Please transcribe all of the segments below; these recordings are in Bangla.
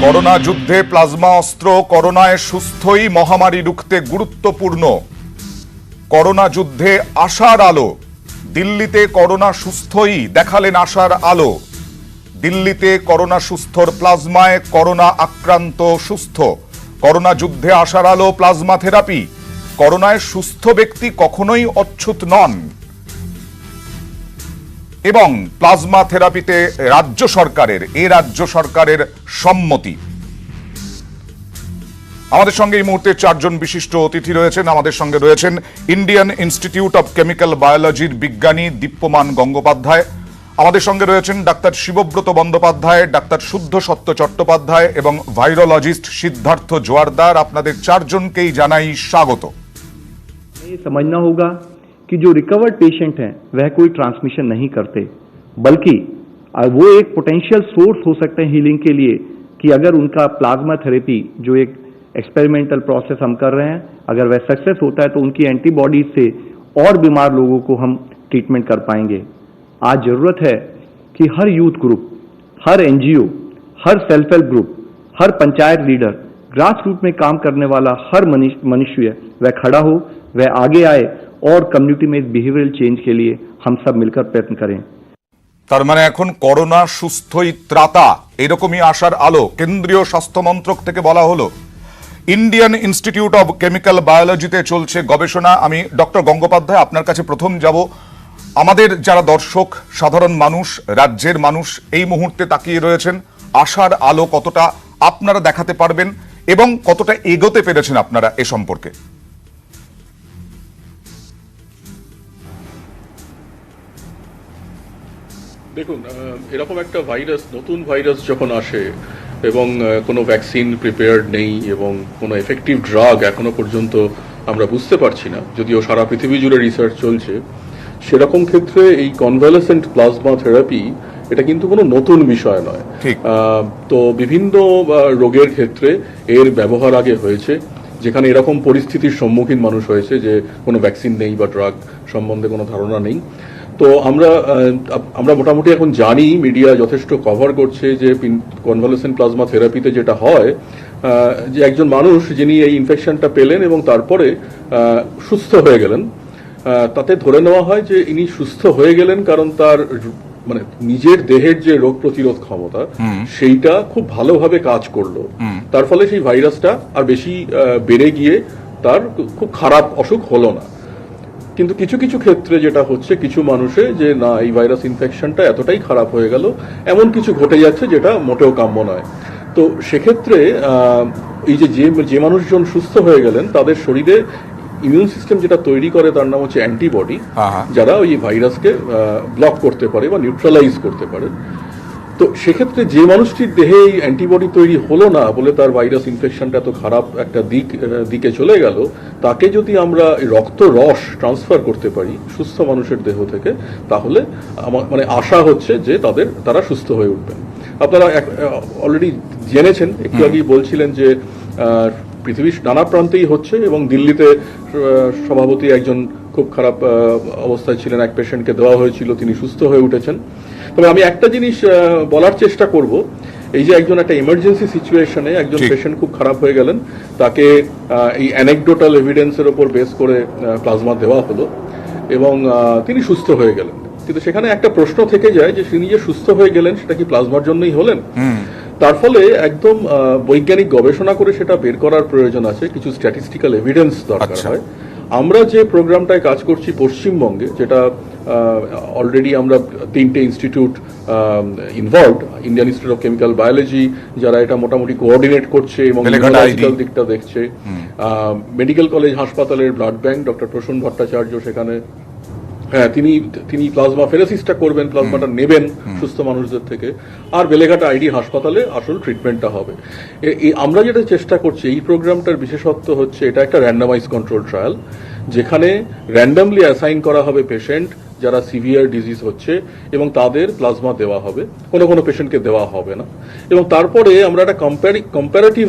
করোনা যুদ্ধে প্লাজমা অস্ত্র করোনায় সুস্থই মহামারী রুখতে গুরুত্বপূর্ণ। করোনা যুদ্ধে আশার আলো। দিল্লিতে করোনা সুস্থই দেখালেন আশার আলো। দিল্লিতে করোনা সুস্থর প্লাজমায় করোনা আক্রান্ত সুস্থ। করোনা যুদ্ধে আশার আলো প্লাজমা থেরাপি। করোনায় সুস্থ ব্যক্তি কখনোই অচ্যুত নন এবং প্লাজমা থেরাপিতে রাজ্য সরকারের সম্মতি। আমাদের সঙ্গে এই মুহূর্তে চারজন বিশিষ্ট অতিথি রয়েছেন। আমাদের সঙ্গে রয়েছেন ইন্ডিয়ান ইনস্টিটিউট অব কেমিক্যাল বায়োলজির বিজ্ঞানী দীপ্যমান গঙ্গোপাধ্যায়। আমাদের সঙ্গে রয়েছেন ডাক্তার শিবব্রত বন্দ্যোপাধ্যায়, ডাক্তার শুদ্ধ সত্য চট্টোপাধ্যায় এবং ভাইরোলজিস্ট সিদ্ধার্থ জোয়ারদার। আপনাদের চারজনকেই জানাই স্বাগত। ये समझना होगा कि जो रिकवर्ड पेशेंट हैं वह कोई ट्रांसमिशन नहीं करते, बल्कि वो एक पोटेंशियल सोर्स हो सकते हैं हीलिंग के लिए कि अगर उनका प्लाज्मा थेरेपी जो एक एक्सपेरिमेंटल प्रोसेस हम कर रहे हैं अगर वह सक्सेस होता है तो उनकी एंटीबॉडीज से और बीमार लोगों को हम ट्रीटमेंट कर पाएंगे। आज जरूरत है कि हर यूथ ग्रुप, हर एनजीओ, हर सेल्फ हेल्प ग्रुप, हर पंचायत लीडर, ग्रास रूट में काम करने वाला हर मनुष्य वह खड़ा हो, वह आगे आए और कम्युनिटी में बिहेवियरल चेंज के लिए हम सब मिलकर प्रयत्न करें। তার মানে এখন করোনা সুস্থই ত্রাতা, এরকমই আশার আলো কেন্দ্রীয় স্বাস্থ্য মন্ত্রক থেকে বলা হলো। ইন্ডিয়ান ইনস্টিটিউট অব কেমিক্যাল বায়োলজিতে চলছে গবেষণা। আমি ডক্টর গঙ্গোপাধ্যায় আপনার কাছে প্রথম যাব। আমাদের যারা দর্শক, সাধারণ মানুষ, রাজ্যের মানুষ এই মুহূর্তে তাকিয়ে রয়েছেন, আশার আলো কতটা আপনারা দেখাতে পারবেন এবং কতটা এগোতে পেরেছেন আপনারা এ সম্পর্কে? দেখুন, এরকম একটা ভাইরাস, নতুন ভাইরাস যখন আসে এবং কোনো ভ্যাকসিন প্রিপেয়ার্ড নেই এবং কোনো এফেক্টিভ ড্রাগ এখনো পর্যন্ত আমরা বুঝতে পারছি না, যদিও সারা পৃথিবী জুড়ে রিসার্চ চলছে, সেরকম ক্ষেত্রে এই কনভালেসেন্ট প্লাজমা থেরাপি এটা কিন্তু কোনো নতুন বিষয় নয়। তো বিভিন্ন রোগের ক্ষেত্রে এর ব্যবহার আগে হয়েছে, যেখানে এরকম পরিস্থিতির সম্মুখীন মানুষ হয়েছে যে কোনো ভ্যাকসিন নেই বা ড্রাগ সম্বন্ধে কোনো ধারণা নেই। তো আমরা মোটামুটি এখন জানি, মিডিয়া যথেষ্ট কভার করছে যে কনভালেসেন্ট প্লাজমা থেরাপিতে যেটা হয় যে একজন মানুষ যিনি এই ইনফেকশনটা পেলেন এবং তারপরে সুস্থ হয়ে গেলেন, তাতে ধরে নেওয়া হয় যে ইনি সুস্থ হয়ে গেলেন কারণ তার মানে নিজের দেহের যে রোগ প্রতিরোধ ক্ষমতা সেইটা খুব ভালোভাবে কাজ করলো, তার ফলে সেই ভাইরাসটা আর বেশি বেড়ে গিয়ে তার খুব খারাপ অসুখ হলো না। কিন্তু কিছু কিছু ক্ষেত্রে যেটা হচ্ছে, কিছু মানুষে যে না এই ভাইরাস ইনফেকশনটা এতটাই খারাপ হয়ে গেল, এমন কিছু ঘটে যাচ্ছে যেটা মোটেও কাম্য নয়। তো সেক্ষেত্রে এই যে মানুষজন সুস্থ হয়ে গেলেন তাদের শরীরে ইমিউন সিস্টেম যেটা তৈরি করে তার নাম হচ্ছে অ্যান্টিবডি, যারা ওই ভাইরাসকে ব্লক করতে পারে বা নিউট্রালাইজ করতে পারে। তো সেক্ষেত্রে যে মানুষটির দেহে এই অ্যান্টিবডি তৈরি হলো না বলে তার ভাইরাস ইনফেকশনটা এত খারাপ একটা দিকে চলে গেল, তাকে যদি আমরা রক্ত রস ট্রান্সফার করতে পারি সুস্থ মানুষের দেহ থেকে, তাহলে মানে আশা হচ্ছে যে তারা সুস্থ হয়ে উঠবেন। আপনারা অলরেডি জেনেছেন, একটু আগেই বলছিলেন যে পৃথিবীর নানা প্রান্তেই হচ্ছে এবং দিল্লিতে সভাপতি একজন খুব খারাপ অবস্থায় ছিলেন, এক পেশেন্টকে দেওয়া হয়েছিল, তিনি সুস্থ হয়ে উঠেছেন। তবে আমি একটা জিনিস বলার চেষ্টা করব, এই যে একটা ইমার্জেন্সি সিচুয়েশনে একজন পেশেন্ট খুব খারাপ হয়ে গেলেন, তাকে এই অ্যানেকডোটাল এভিডেন্সের ওপর বেস করে প্লাজমা দেওয়া হলো এবং তিনি সুস্থ হয়ে গেলেন। কিন্তু সেখানে একটা প্রশ্ন থেকে যায় যে তিনি যে সুস্থ হয়ে গেলেন সেটা কি প্লাজমার জন্যই হলেন? তার ফলে একদম বৈজ্ঞানিক গবেষণা করে সেটা বের করার প্রয়োজন আছে, কিছু স্ট্যাটিস্টিক্যাল এভিডেন্স দরকার হয়। আমরা যে প্রোগ্রামটায় কাজ করছি পশ্চিমবঙ্গে, যেটা অলরেডি আমরা 3টে institute involved, Indian institute of chemical biology যারা এটা মোটামুটি কোঅর্ডিনেট করছে এবং মেডিকেল দিকটা দেখছে, মেডিকেল কলেজ হাসপাতালের blood bank doctor Prasun Bhattacharya সেখানে, হ্যাঁ তিনি প্লাজমা ফেরেসিসটা করবেন, প্লাজমাটা নেবেন সুস্থ মানুষদের থেকে, আর বেলেঘাটা আইডি হাসপাতালে আসল ট্রিটমেন্টটা হবে। আমরা যেটা চেষ্টা করছি, এই প্রোগ্রামটার বিশেষত্ব হচ্ছে এটা একটা র্যান্ডামাইজ কন্ট্রোল ট্রায়াল, যেখানে র্যান্ডামলি অ্যাসাইন করা হবে পেশেন্ট যারা সিভিয়ার ডিজিজ হচ্ছে এবং তাদের প্লাজমা দেওয়া হবে, কোনো কোনো পেশেন্টকে দেওয়া হবে না। এবং তারপরে আমরা একটা কম্পারেটিভ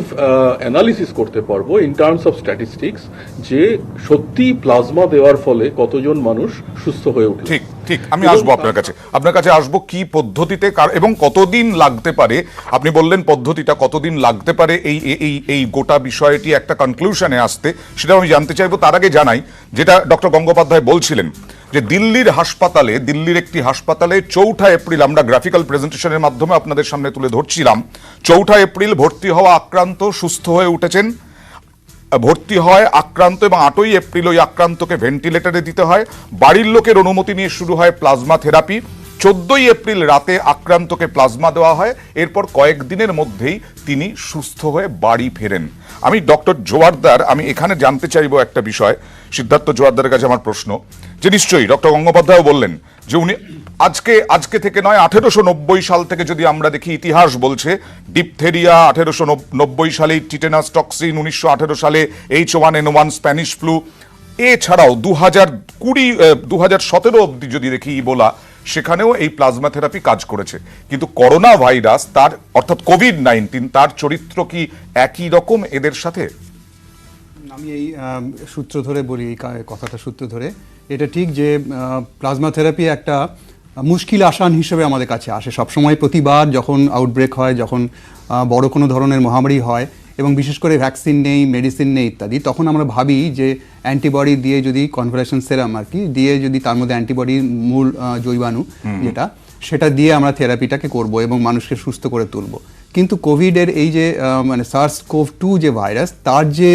অ্যানালিসিস করতে পারবো ইন টার্মস অফ স্ট্যাটিস্টিক্স, যে সত্যি প্লাজমা দেওয়ার ফলে কতজন মানুষ সুস্থ হয়ে উঠল। ঠিক ঠিক, আমি আসবো আপনার কাছে আসবো কি পদ্ধতিতে এবং কতদিন লাগতে পারে। আপনি বললেন পদ্ধতিটা কতদিন লাগতে পারে এই এই এই গোটা বিষয়টি একটা কনক্লুশনে আসতে, সেটা আমি জানতে চাইবো। তার আগে জানাই যেটা ডক্টর গঙ্গোপাধ্যায় বলছিলেন, যে দিল্লির একটি হাসপাতালে 4 এপ্রিল আমরা গ্রাফিক্যাল প্রেজেন্টেশনের মাধ্যমে আপনাদের সামনে তুলে ধরছিলাম, 4 এপ্রিল ভর্তি হওয়া আক্রান্ত সুস্থ হয়ে উঠেছেন, ভর্তি হয় আক্রান্ত, এবং 8ই এপ্রিল ওই আক্রান্তকে ভেন্টিলেটরে দিতে হয়, বাড়ির লোকের অনুমতি নিয়ে শুরু হয় প্লাজমা থেরাপি। 14ই এপ্রিল রাতে আক্রান্তকে প্লাজমা দেওয়া হয়, এরপর কয়েকদিনের মধ্যেই তিনি সুস্থ হয়ে বাড়ি ফেরেন। আমি ডক্টর জোয়ারদার, আমি এখানে জানতে চাইবো একটা বিষয়, সিদ্ধার্থ জোয়ারদারের কাছে আমার প্রশ্ন, যে নিশ্চয়ই ডক্টর গঙ্গোপাধ্যায় বললেন যে উনি আজকে থেকে নয়, 1890 সাল থেকে যদি আমরা দেখি, ইতিহাস বলছে ডিপথেরিয়া 1890 সালে, টিটেনাস টক্সিন 1918 সালে, H1N1 স্প্যানিশ ফ্লু, এছাড়াও 2017 অবধি যদি দেখি ইবোলা, সেখানেও এই প্লাজমা থেরাপি কাজ করেছে। কিন্তু করোনা ভাইরাস তার অর্থাৎ কোভিড-19 তার চরিত্র কি একই রকম এদের সাথে? আমি এই সূত্র ধরে বলি, এই কথাটা সূত্র ধরে, এটা ঠিক যে প্লাজমা থেরাপি একটা মুশকিল আসান হিসেবে আমাদের কাছে আসে সবসময়। প্রতিবার যখন আউটব্রেক হয়, যখন বড় কোনো ধরনের মহামারী হয় এবং বিশেষ করে ভ্যাকসিন নেই, মেডিসিন নেই ইত্যাদি, তখন আমরা ভাবি যে অ্যান্টিবডি দিয়ে যদি কনভালেসেন্ট সেরাম আর কি দিয়ে যদি তার মধ্যে অ্যান্টিবডির মূল জৈবাণু যেটা, সেটা দিয়ে আমরা থেরাপিটাকে করব এবং মানুষকে সুস্থ করে তুলব। কিন্তু কোভিডের এই যে মানে SARS-CoV-2 যে ভাইরাস, তার যে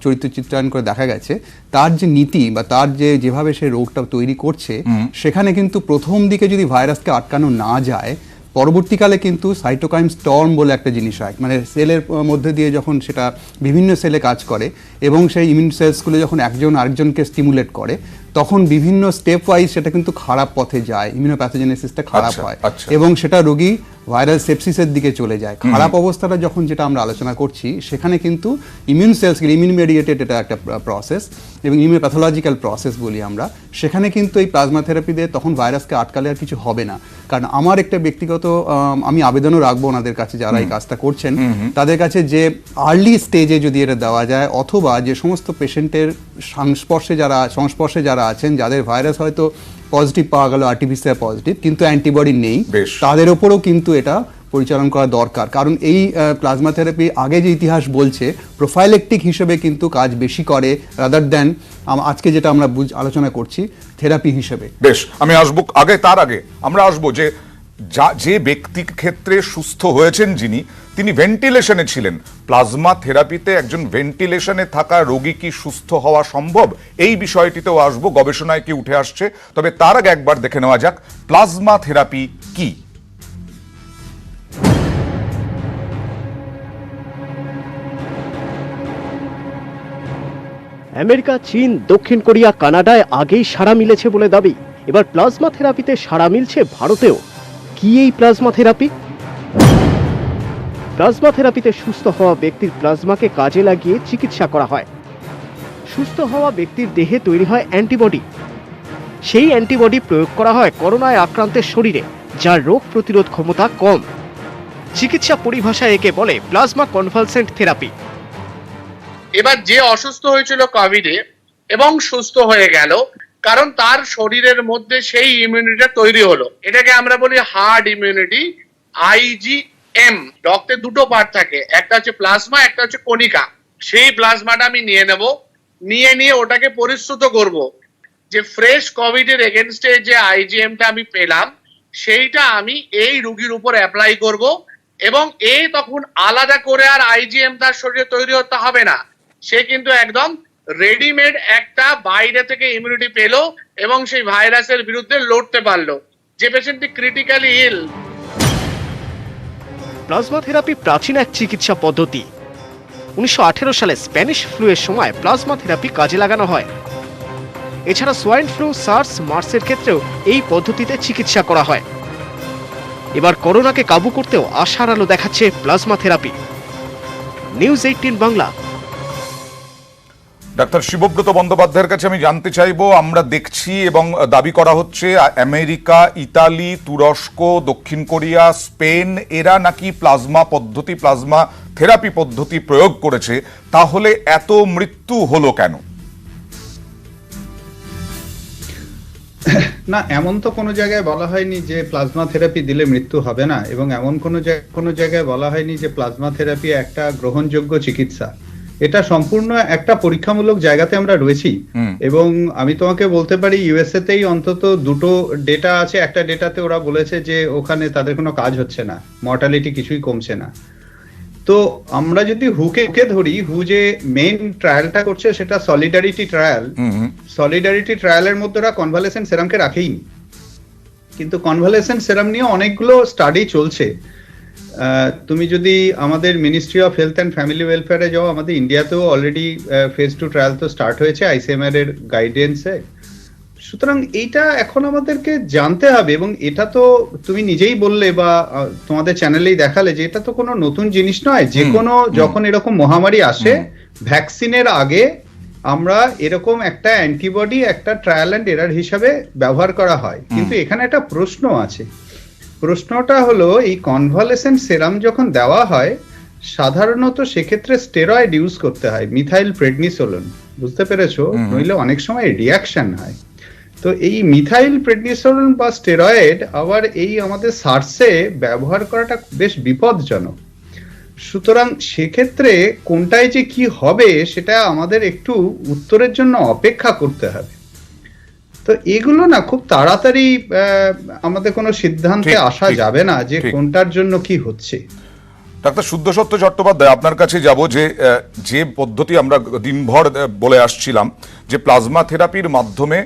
চরিত্র চিত্রায়ন করে দেখা গেছে, তার যে নীতি বা তার যেভাবে সে রোগটা তৈরি করছে, সেখানে কিন্তু প্রথম দিকে যদি ভাইরাসকে আটকানো না যায়, পরবর্তীকালে কিন্তু সাইটোকাইন স্টর্ম বলে একটা জিনিস হয়, মানে সেলের মধ্যে দিয়ে যখন সেটা বিভিন্ন সেলে কাজ করে এবং সেই ইমিউন সেলসগুলো যখন একজন আরেকজনকে স্টিমুলেট করে, তখন বিভিন্ন স্টেপ ওয়াইজ সেটা কিন্তু খারাপ পথে যায়, ইমিউনোপ্যাথোজেনেসিসটা খারাপ হয় এবং সেটা রোগী ভাইরাল সেপসিসের দিকে চলে যায়। খারাপ অবস্থাটা যখন যেটা আমরা আলোচনা করছি, সেখানে কিন্তু ইমিউন সেলস, ইমিউন মেডিয়েটেড এটা একটা প্রসেস এবং ইমিউনোপ্যাথোলজিক্যাল প্রসেস বলি আমরা, সেখানে কিন্তু এই প্লাজমা থেরাপি দিয়ে তখন ভাইরাসকে আটকালে আর কিছু হবে না। কারণ আমার একটা ব্যক্তিগত আমি আবেদনও রাখবো ওনাদের কাছে, যারা এই কাজটা করছেন তাদের কাছে, যে আর্লি স্টেজে যদি এটা দেওয়া যায়, অথবা যে সমস্ত পেশেন্টের সংস্পর্শে যারা আছেন, যাদের ভাইরাস হয়তো পজিটিভ পাওয়া গেল, আরটিপিসিআর পজিটিভ, কিন্তু অ্যান্টিবডি নেই, তাদের ওপরও কিন্তু এটা পরিচালনা করা দরকার। কারণ এই প্লাজমা থেরাপি আগে যে ইতিহাস বলছে, প্রোফাইলেকটিক হিসেবে কিন্তু কাজ বেশি করে রাদার দ্যান আজকে যেটা আমরা আলোচনা করছি থেরাপি হিসেবে। বেশ, আমি আসবো তার আগে আমরা আসবো যে ব্যক্তির ক্ষেত্রে সুস্থ হয়েছেন তিনি ভেন্টিলেশনে ছিলেন। প্লাজমা থেরাপিতে একজন ভেন্টিলেশনে থাকা রোগী কি সুস্থ হওয়া সম্ভব, এই বিষয়টিতেও আসবো, গবেষণায় কি উঠে আসছে। তবে তার আগে একবার দেখে নেওয়া যাক প্লাজমা থেরাপি কি। আমেরিকা, চীন, দক্ষিণ কোরিয়া, কানাডায় আগেই সাড়া মিলেছে বলে দাবি, এবার প্লাজমা থেরাপিতে সাড়া মিলছে ভারতেও। কি এই প্লাজমা থেরাপি? প্লাজমা থেরাপিতে সুস্থ হওয়া ব্যক্তির প্লাজমাকে কাজে লাগিয়ে চিকিৎসা করা হয়। সুস্থ হওয়া ব্যক্তির দেহে তৈরি হয় অ্যান্টিবডি। সেই অ্যান্টিবডি প্রয়োগ করা হয় করোনায় আক্রান্তের শরীরে, যার রোগ প্রতিরোধ ক্ষমতা কম। চিকিৎসা পরিভাষায় একে বলে প্লাজমা কনভালসেন্ট থেরাপি। এবার যে অসুস্থ হয়েছিল কোভিডে এবং সুস্থ হয়ে গেল, কারণ তার শরীরের মধ্যে সেই ইমিউনিটি তৈরি হলো, এটাকে আমরা বলি হার্ড ইমিউনিটি, IgM। রক্তে দুটো পার্ট থাকে, একটা হচ্ছে প্লাজমা, একটা হচ্ছে কণিকা। সেই প্লাজমাটা আমি নিয়ে ওটাকে পরিশ্রুত করব, যে ফ্রেশ কোভিডের এগেনস্টে যে IgMটা আমি পেলাম, সেইটা আমি এই রোগীর উপর অ্যাপ্লাই করব এবং তখন আলাদা করে আর IgM তার শরীরে তৈরি হতে হবে না। সে কিন্তু একদম রেডিমেড একটা বাইরে থেকে ইমিউনিটি পেলো এবং সেই ভাইরাসের বিরুদ্ধে লড়তে পারলো, যে পেশেন্টটি ক্রিটিক্যালি ইল। প্লাজমা থেরাপি প্রাচীন এক চিকিৎসা পদ্ধতি। 1918 সালে স্প্যানিশ ফ্লু এর সময় প্লাজমা থেরাপি কাজে লাগানো হয়। এছাড়া সোয়াইন ফ্লু, সার্স, মার্সের ক্ষেত্রেও এই পদ্ধতিতে চিকিৎসা করা হয়। এবার করোনাকে কাবু করতেও আশার আলো দেখাচ্ছে plasma therapy. News 18 Bangla. Doctor Shibabrata বন্দ্যোপাধ্যায়ের কাছে আমি জানতে চাইবো, আমরা দেখছি এবং দাবি করা হচ্ছে আমেরিকা, ইতালি, তুরস্ক, দক্ষিণ কোরিয়া, স্পেন এরা নাকি প্লাজমা পদ্ধতি, প্লাজমা থেরাপি পদ্ধতি প্রয়োগ করেছে, তাহলে এত মৃত্যু হলো কেন? না, এমন তো কোনো জায়গায় বলা হয়নি যে প্লাজমা থেরাপি দিলে মৃত্যু হবে না, এবং এমন কোনো জায়গায় বলা হয়নি যে প্লাজমা থেরাপি একটা গ্রহণযোগ্য চিকিৎসা। এটা সম্পূর্ণ একটা পরীক্ষামূলক জায়গাতে আমরা রয়েছি। এবং আমি তোমাকে বলতে পারি ইউএসএ তেই অন্তত দুটো ডেটা আছে। একটা ডেটাতে ওরা বলেছে যে ওখানে তাদের কোনো কাজ হচ্ছে না, মর্টালিটি কিছুই কমছে না। তো আমরা যদি হুকে ধরি, হু যে মেইন ট্রায়ালটা করছে সেটা সলিডারিটি ট্রায়াল। সলিডারিটি ট্রায়ালের মধ্যে ওরা কনভালেসেন্ট সেরামকে রাখেইনি, কিন্তু কনভালেসেন্ট সেরাম নিয়ে অনেকগুলো স্টাডি চলছে। তুমি যদি আমাদের ministry of health and family ওয়েলফেয়ারে যাও, আমাদের ইন্ডিয়াতেও অলরেডি ফেজ 2 ট্রায়াল তো স্টার্ট হয়েছে আইসিএমআর এর গাইডেন্সে। সুতরাং এইটা এখন আমাদেরকে জানতে হবে, এবং এটা তো তুমি নিজেই বললে বা তোমাদের চ্যানেলেই দেখালে যে এটা তো কোনো নতুন জিনিস নয়। যে কোনো যখন এরকম মহামারী আসে, ভ্যাকসিনের আগে আমরা এরকম একটা অ্যান্টিবডি একটা ট্রায়াল অ্যান্ড এরার হিসাবে ব্যবহার করা হয়। কিন্তু এখানে একটা প্রশ্ন আছে। প্রশ্নটা হলো, এই কনভালেসেন্ট সেরাম যখন দেওয়া হয় সাধারণত সেক্ষেত্রে স্টেরয়েড ইউজ করতে হয়, মিথাইল প্রেডনিসোলোন, বুঝতে পেরেছো? নইলে অনেক সময় রিয়াকশন হয়। তো এই মিথাইল প্রেডনিসোলোন বা স্টেরয়েড আবার এই আমাদের সার্সে ব্যবহার করাটা বেশ বিপজ্জনক। সুতরাং সেক্ষেত্রে কোনটায় যে কি হবে সেটা আমাদের একটু উত্তরের জন্য অপেক্ষা করতে হবে। তো এগুলো না খুব তাড়াতাড়ি আমাদের কোনো সিদ্ধান্তে আসা যাবে না যে কোনটার জন্য কি হচ্ছে। ডাক্তার শুদ্ধসত্য চট্টোপাধ্যায়, আপনার কাছে যাব যে পদ্ধতি আমরা দিনভর বলে আসছিলাম যে প্লাজমা থেরাপির মাধ্যমে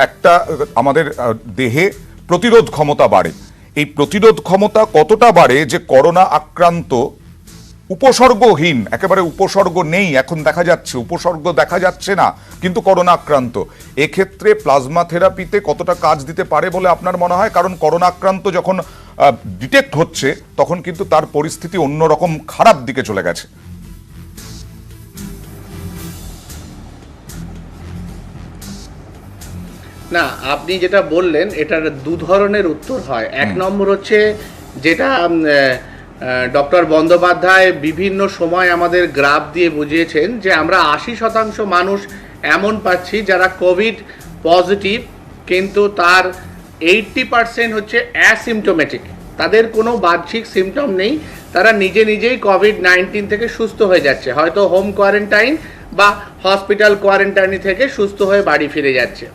একটা আমাদের দেহে প্রতিরোধ ক্ষমতা বাড়ে, এই প্রতিরোধ ক্ষমতা কতটা বাড়ে যে করোনা আক্রান্ত উপসর্গহীন, একেবারে উপসর্গ নেই, এখন দেখা যাচ্ছে উপসর্গ দেখা যাচ্ছে না কিন্তু করোনা আক্রান্ত, এক্ষেত্রে প্লাজমা থেরাপিতে কতটা কাজ দিতে পারে বলে আপনার মনে হয়? কারণ করোনা আক্রান্ত যখন ডিটেক্ট হচ্ছে তখন কিন্তু তার পরিস্থিতি অন্যরকম খারাপ দিকে চলে গেছে। না, আপনি যেটা বললেন এটার দু ধরনের উত্তর হয়। এক নম্বর হচ্ছে যেটা ডক্টর বন্দ্যোপাধ্যায় বিভিন্ন সময় আমাদের গ্রাফ দিয়ে বুঝিয়েছেন যে আমরা 80% মানুষ এমন পাচ্ছি যারা কোভিড পজিটিভ, কিন্তু তার 80% হচ্ছে অ্যাসিমটোমেটিক, তাদের কোনো বাহ্যিক সিমটম নেই, তারা নিজেই কোভিড-19 থেকে সুস্থ হয়ে যাচ্ছে, হয়তো হোম কোয়ারেন্টাইন বা হসপিটাল কোয়ারেন্টাইন থেকে সুস্থ হয়ে বাড়ি ফিরে যাচ্ছে।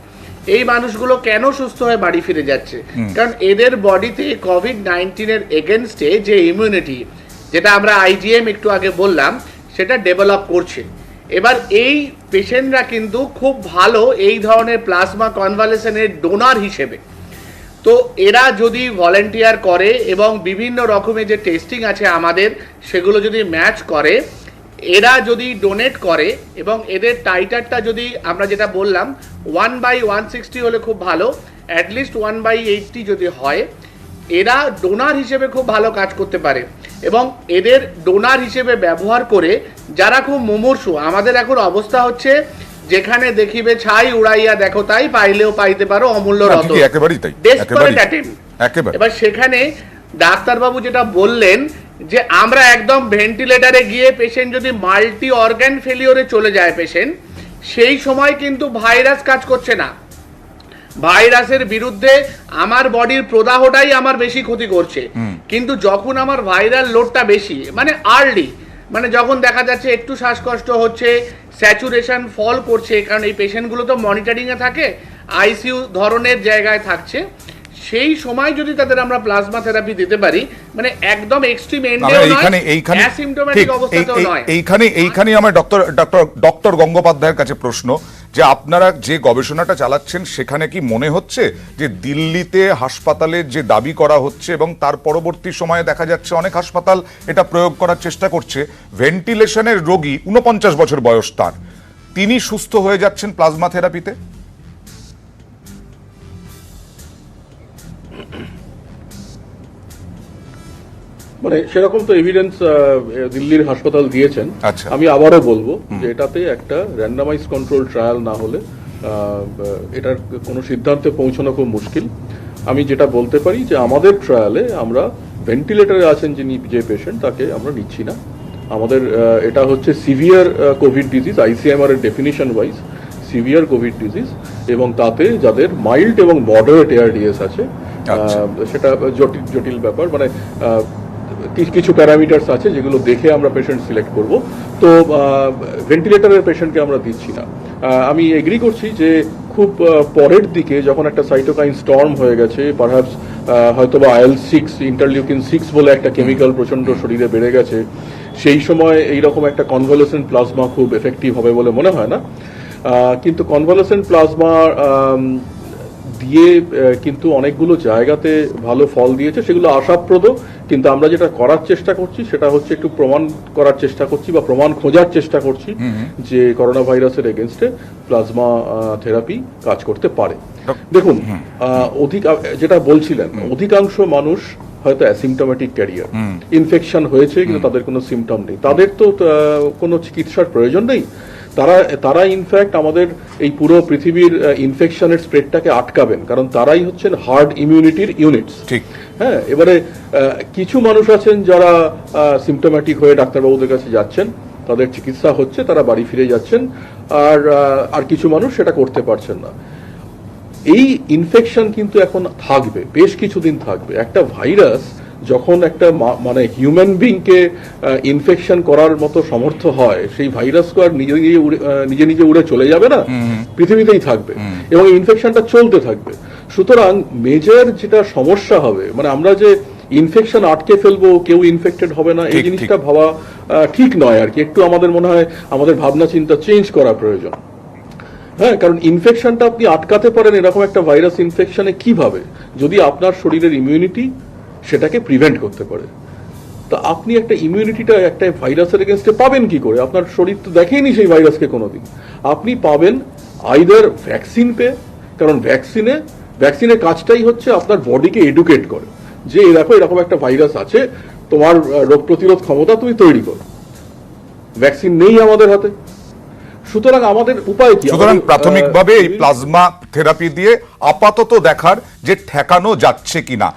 এই মানুষগুলো কেন সুস্থ হয়ে বাড়ি ফিরে যাচ্ছে? কারণ এদের বডিতে কোভিড-19 এর এগেনস্টে যে ইমিউনিটি, যেটা আমরা আইজিএম একটু আগে বললাম, সেটা ডেভেলপ করছে। এবার এই পেশেন্টরা কিন্তু খুব ভালো এই ধরনের প্লাজমা কনভালেসেন্টের ডোনার হিসেবে। তো এরা যদি ভলেন্টিয়ার করে এবং বিভিন্ন রকমের যে টেস্টিং আছে আমাদের সেগুলো যদি ম্যাচ করে, এরা যদি ডোনেট করে এবং এদের টাইটারটা যদি আমরা যেটা বললাম 1/160 হলে খুব ভালো, অ্যাটলিস্ট 1/80 যদি হয়, এরা ডোনার হিসেবে খুব ভালো কাজ করতে পারে। এবং এদের ডোনার হিসেবে ব্যবহার করে যারা খুব মুমূর্ষু, আমাদের এখন অবস্থা হচ্ছে যেখানে দেখিবে ছাই উড়াইয়া দেখো তাই, পাইলেও পাইতে পারো অমূল্য রতন, একেবারেই তাই, ডেসপারেট অ্যাটেম্প্ট। এবার সেখানে ডাক্তারবাবু যেটা বললেন যে আমরা একদম ভেন্টিলেটারে গিয়ে পেশেন্ট যদি মাল্টি অর্গান ফেলিওরে চলে যায় পেশেন্ট, সেই সময় কিন্তু ভাইরাস কাজ করছে না। ভাইরাসের বিরুদ্ধে আমার বডির প্রদাহটাই আমার বেশি ক্ষতি করছে। কিন্তু যখন আমার ভাইরাল লোডটা বেশি, মানে আর্লি, মানে যখন দেখা যাচ্ছে একটু শ্বাসকষ্ট হচ্ছে, স্যাচুরেশন ফল করছে, কারণ এই পেশেন্টগুলো তো মনিটরিংয়ে থাকে, আইসিইউ ধরনের জায়গায় থাকছে, সেই সময় যদি তাদের আমরা প্লাজমা থেরাপি দিতে পারি, মানে একদম এক্সট্রিম এন্ডেও নয়, অ্যাসিম্পটোম্যাটিক অবস্থাতেও নয়। এইখানে আমার ডক্টর গঙ্গোপাধ্যায়ের কাছে প্রশ্ন যে আপনারা যে গবেষণাটা চালাচ্ছেন সেখানে কি মনে হচ্ছে যে দিল্লিতে হাসপাতালে যে দাবি করা হচ্ছে এবং তার পরবর্তী সময়ে দেখা যাচ্ছে অনেক হাসপাতাল এটা প্রয়োগ করার চেষ্টা করছে, ভেন্টিলেশনের রোগী 49 বছর বয়স তার, তিনি সুস্থ হয়ে যাচ্ছেন প্লাজমা থেরাপিতে? মানে সেরকম তো এভিডেন্স দিল্লির হাসপাতাল দিয়েছেন। আচ্ছা। আমি আবারও বলবো যে এটাতে একটা র্যান্ডামাইজ কন্ট্রোল ট্রায়াল না হলে এটার কোনো সিদ্ধান্তে পৌঁছানো খুব মুশকিল। আমি যেটা বলতে পারি যে আমাদের ট্রায়ালে আমরা ভেন্টিলেটরে আছেন যে পেশেন্ট তাকে আমরা নিচ্ছি না। আমাদের এটা হচ্ছে সিভিয়ার কোভিড ডিজিজ, আইসিএমআর এর definition wise severe Covid disease, এবং তাতে যাদের মাইল্ড এবং মডারেট এআরডিএস আছে, সেটা জটিল ব্যাপার, মানে কিছু প্যারামিটার্স আছে যেগুলো দেখে আমরা পেশেন্ট সিলেক্ট করব। তো ভেন্টিলেটরের পেশেন্টকে আমরা দিচ্ছি না। আমি এগ্রি করছি যে খুব পরের দিকে যখন একটা সাইটোকাইন স্টর্ম হয়ে গেছে, পারহ্যাপস হয়তো বা IL-6 ইন্টারলিউকিন 6 বলে একটা কেমিক্যাল প্রচন্ড শরীরে বেড়ে গেছে, সেই সময় এইরকম একটা কনভালেসেন্ট প্লাজমা খুব এফেক্টিভ হবে বলে মনে হয় না। কিন্তু কনভালেসেন্ট প্লাজমা দিয়ে কিন্তু অনেকগুলো জায়গাতে ভালো ফল দিয়েছে, সেগুলো আশাপ্রদ। কিন্তু আমরা যেটা করার চেষ্টা করছি সেটা হচ্ছে একটু প্রমাণ করার চেষ্টা করছি বা প্রমাণ খোঁজার চেষ্টা করছি যে করোনা ভাইরাসের এগেনস্টে প্লাজমা থেরাপি কাজ করতে পারে। দেখুন, যেটা বলছিলেন, অধিকাংশ মানুষ হয়তো অ্যাসিমটোমেটিক ক্যারিয়ার, ইনফেকশন হয়েছে কিন্তু তাদের কোনো সিমটম নেই, তাদের তো কোনো চিকিৎসার প্রয়োজন নেই। তারা ইনফ্যাক্ট আমাদের এই পুরো পৃথিবীর ইনফেকশনের স্প্রেডটাকে আটকাবেন, কারণ তারাই হচ্ছেন হার্ড ইমিউনিটির ইউনিটস। ঠিক, হ্যাঁ। এবারে কিছু মানুষ আছেন যারা সিমটোম্যাটিক হয়ে ডাক্তারবাবুদের কাছে যাচ্ছেন, তাদের চিকিৎসা হচ্ছে, তারা বাড়ি ফিরে যাচ্ছেন, আর কিছু মানুষ সেটা করতে পারছেন না। এই ইনফেকশন কিন্তু এখন থাকবে, বেশ কিছুদিন থাকবে। একটা ভাইরাস যখন একটা মানে হিউম্যান বিংকে ইনফেকশন করার মতো সমর্থ হয়, সেই ভাইরাস তো আর নিজে নিজে উড়ে চলে যাবে না, পৃথিবীতেই থাকবে এবং ইনফেকশনটা চলতে থাকবে। সুতরাং মেজর যেটা সমস্যা হবে, মানে আমরা যে ইনফেকশন আটকে ফেলবো, কেউ ইনফেক্টেড হবে না, এই জিনিসটা ভাবা ঠিক নয় আর কি। একটু আমাদের মনে হয় আমাদের ভাবনা চিন্তা চেঞ্জ করা প্রয়োজন। হ্যাঁ, কারণ ইনফেকশনটা আপনি আটকাতে পারেন এরকম একটা ভাইরাস ইনফেকশনে কিভাবে, যদি আপনার শরীরের ইমিউনিটি সেটাকে প্রিভেন্ট করতে পারে। তা আপনি একটা ইমিউনিটিটা একটা ভাইরাসের এগেনস্টে পাবেন কি করে? আপনার শরীর তো দেখেনি সেই ভাইরাসকে কোনোদিন। আপনি পাবেন আইদার ভ্যাকসিন পেয়ে, কারণ ভ্যাকসিনের কাজটাই হচ্ছে আপনার বডিকে এডুকেট করে যে দেখো এরকম একটা ভাইরাস আছে, তোমার রোগ প্রতিরোধ ক্ষমতা তুমি তৈরি করো। ভ্যাকসিন নেই আমাদের হাতে, সুতরাং আমাদের উপায় কি? সুতরাং প্রাথমিকভাবে এই প্লাজমা থেরাপি দিয়ে আপাতত দেখার যে ঠেকানো যাচ্ছে কিনা।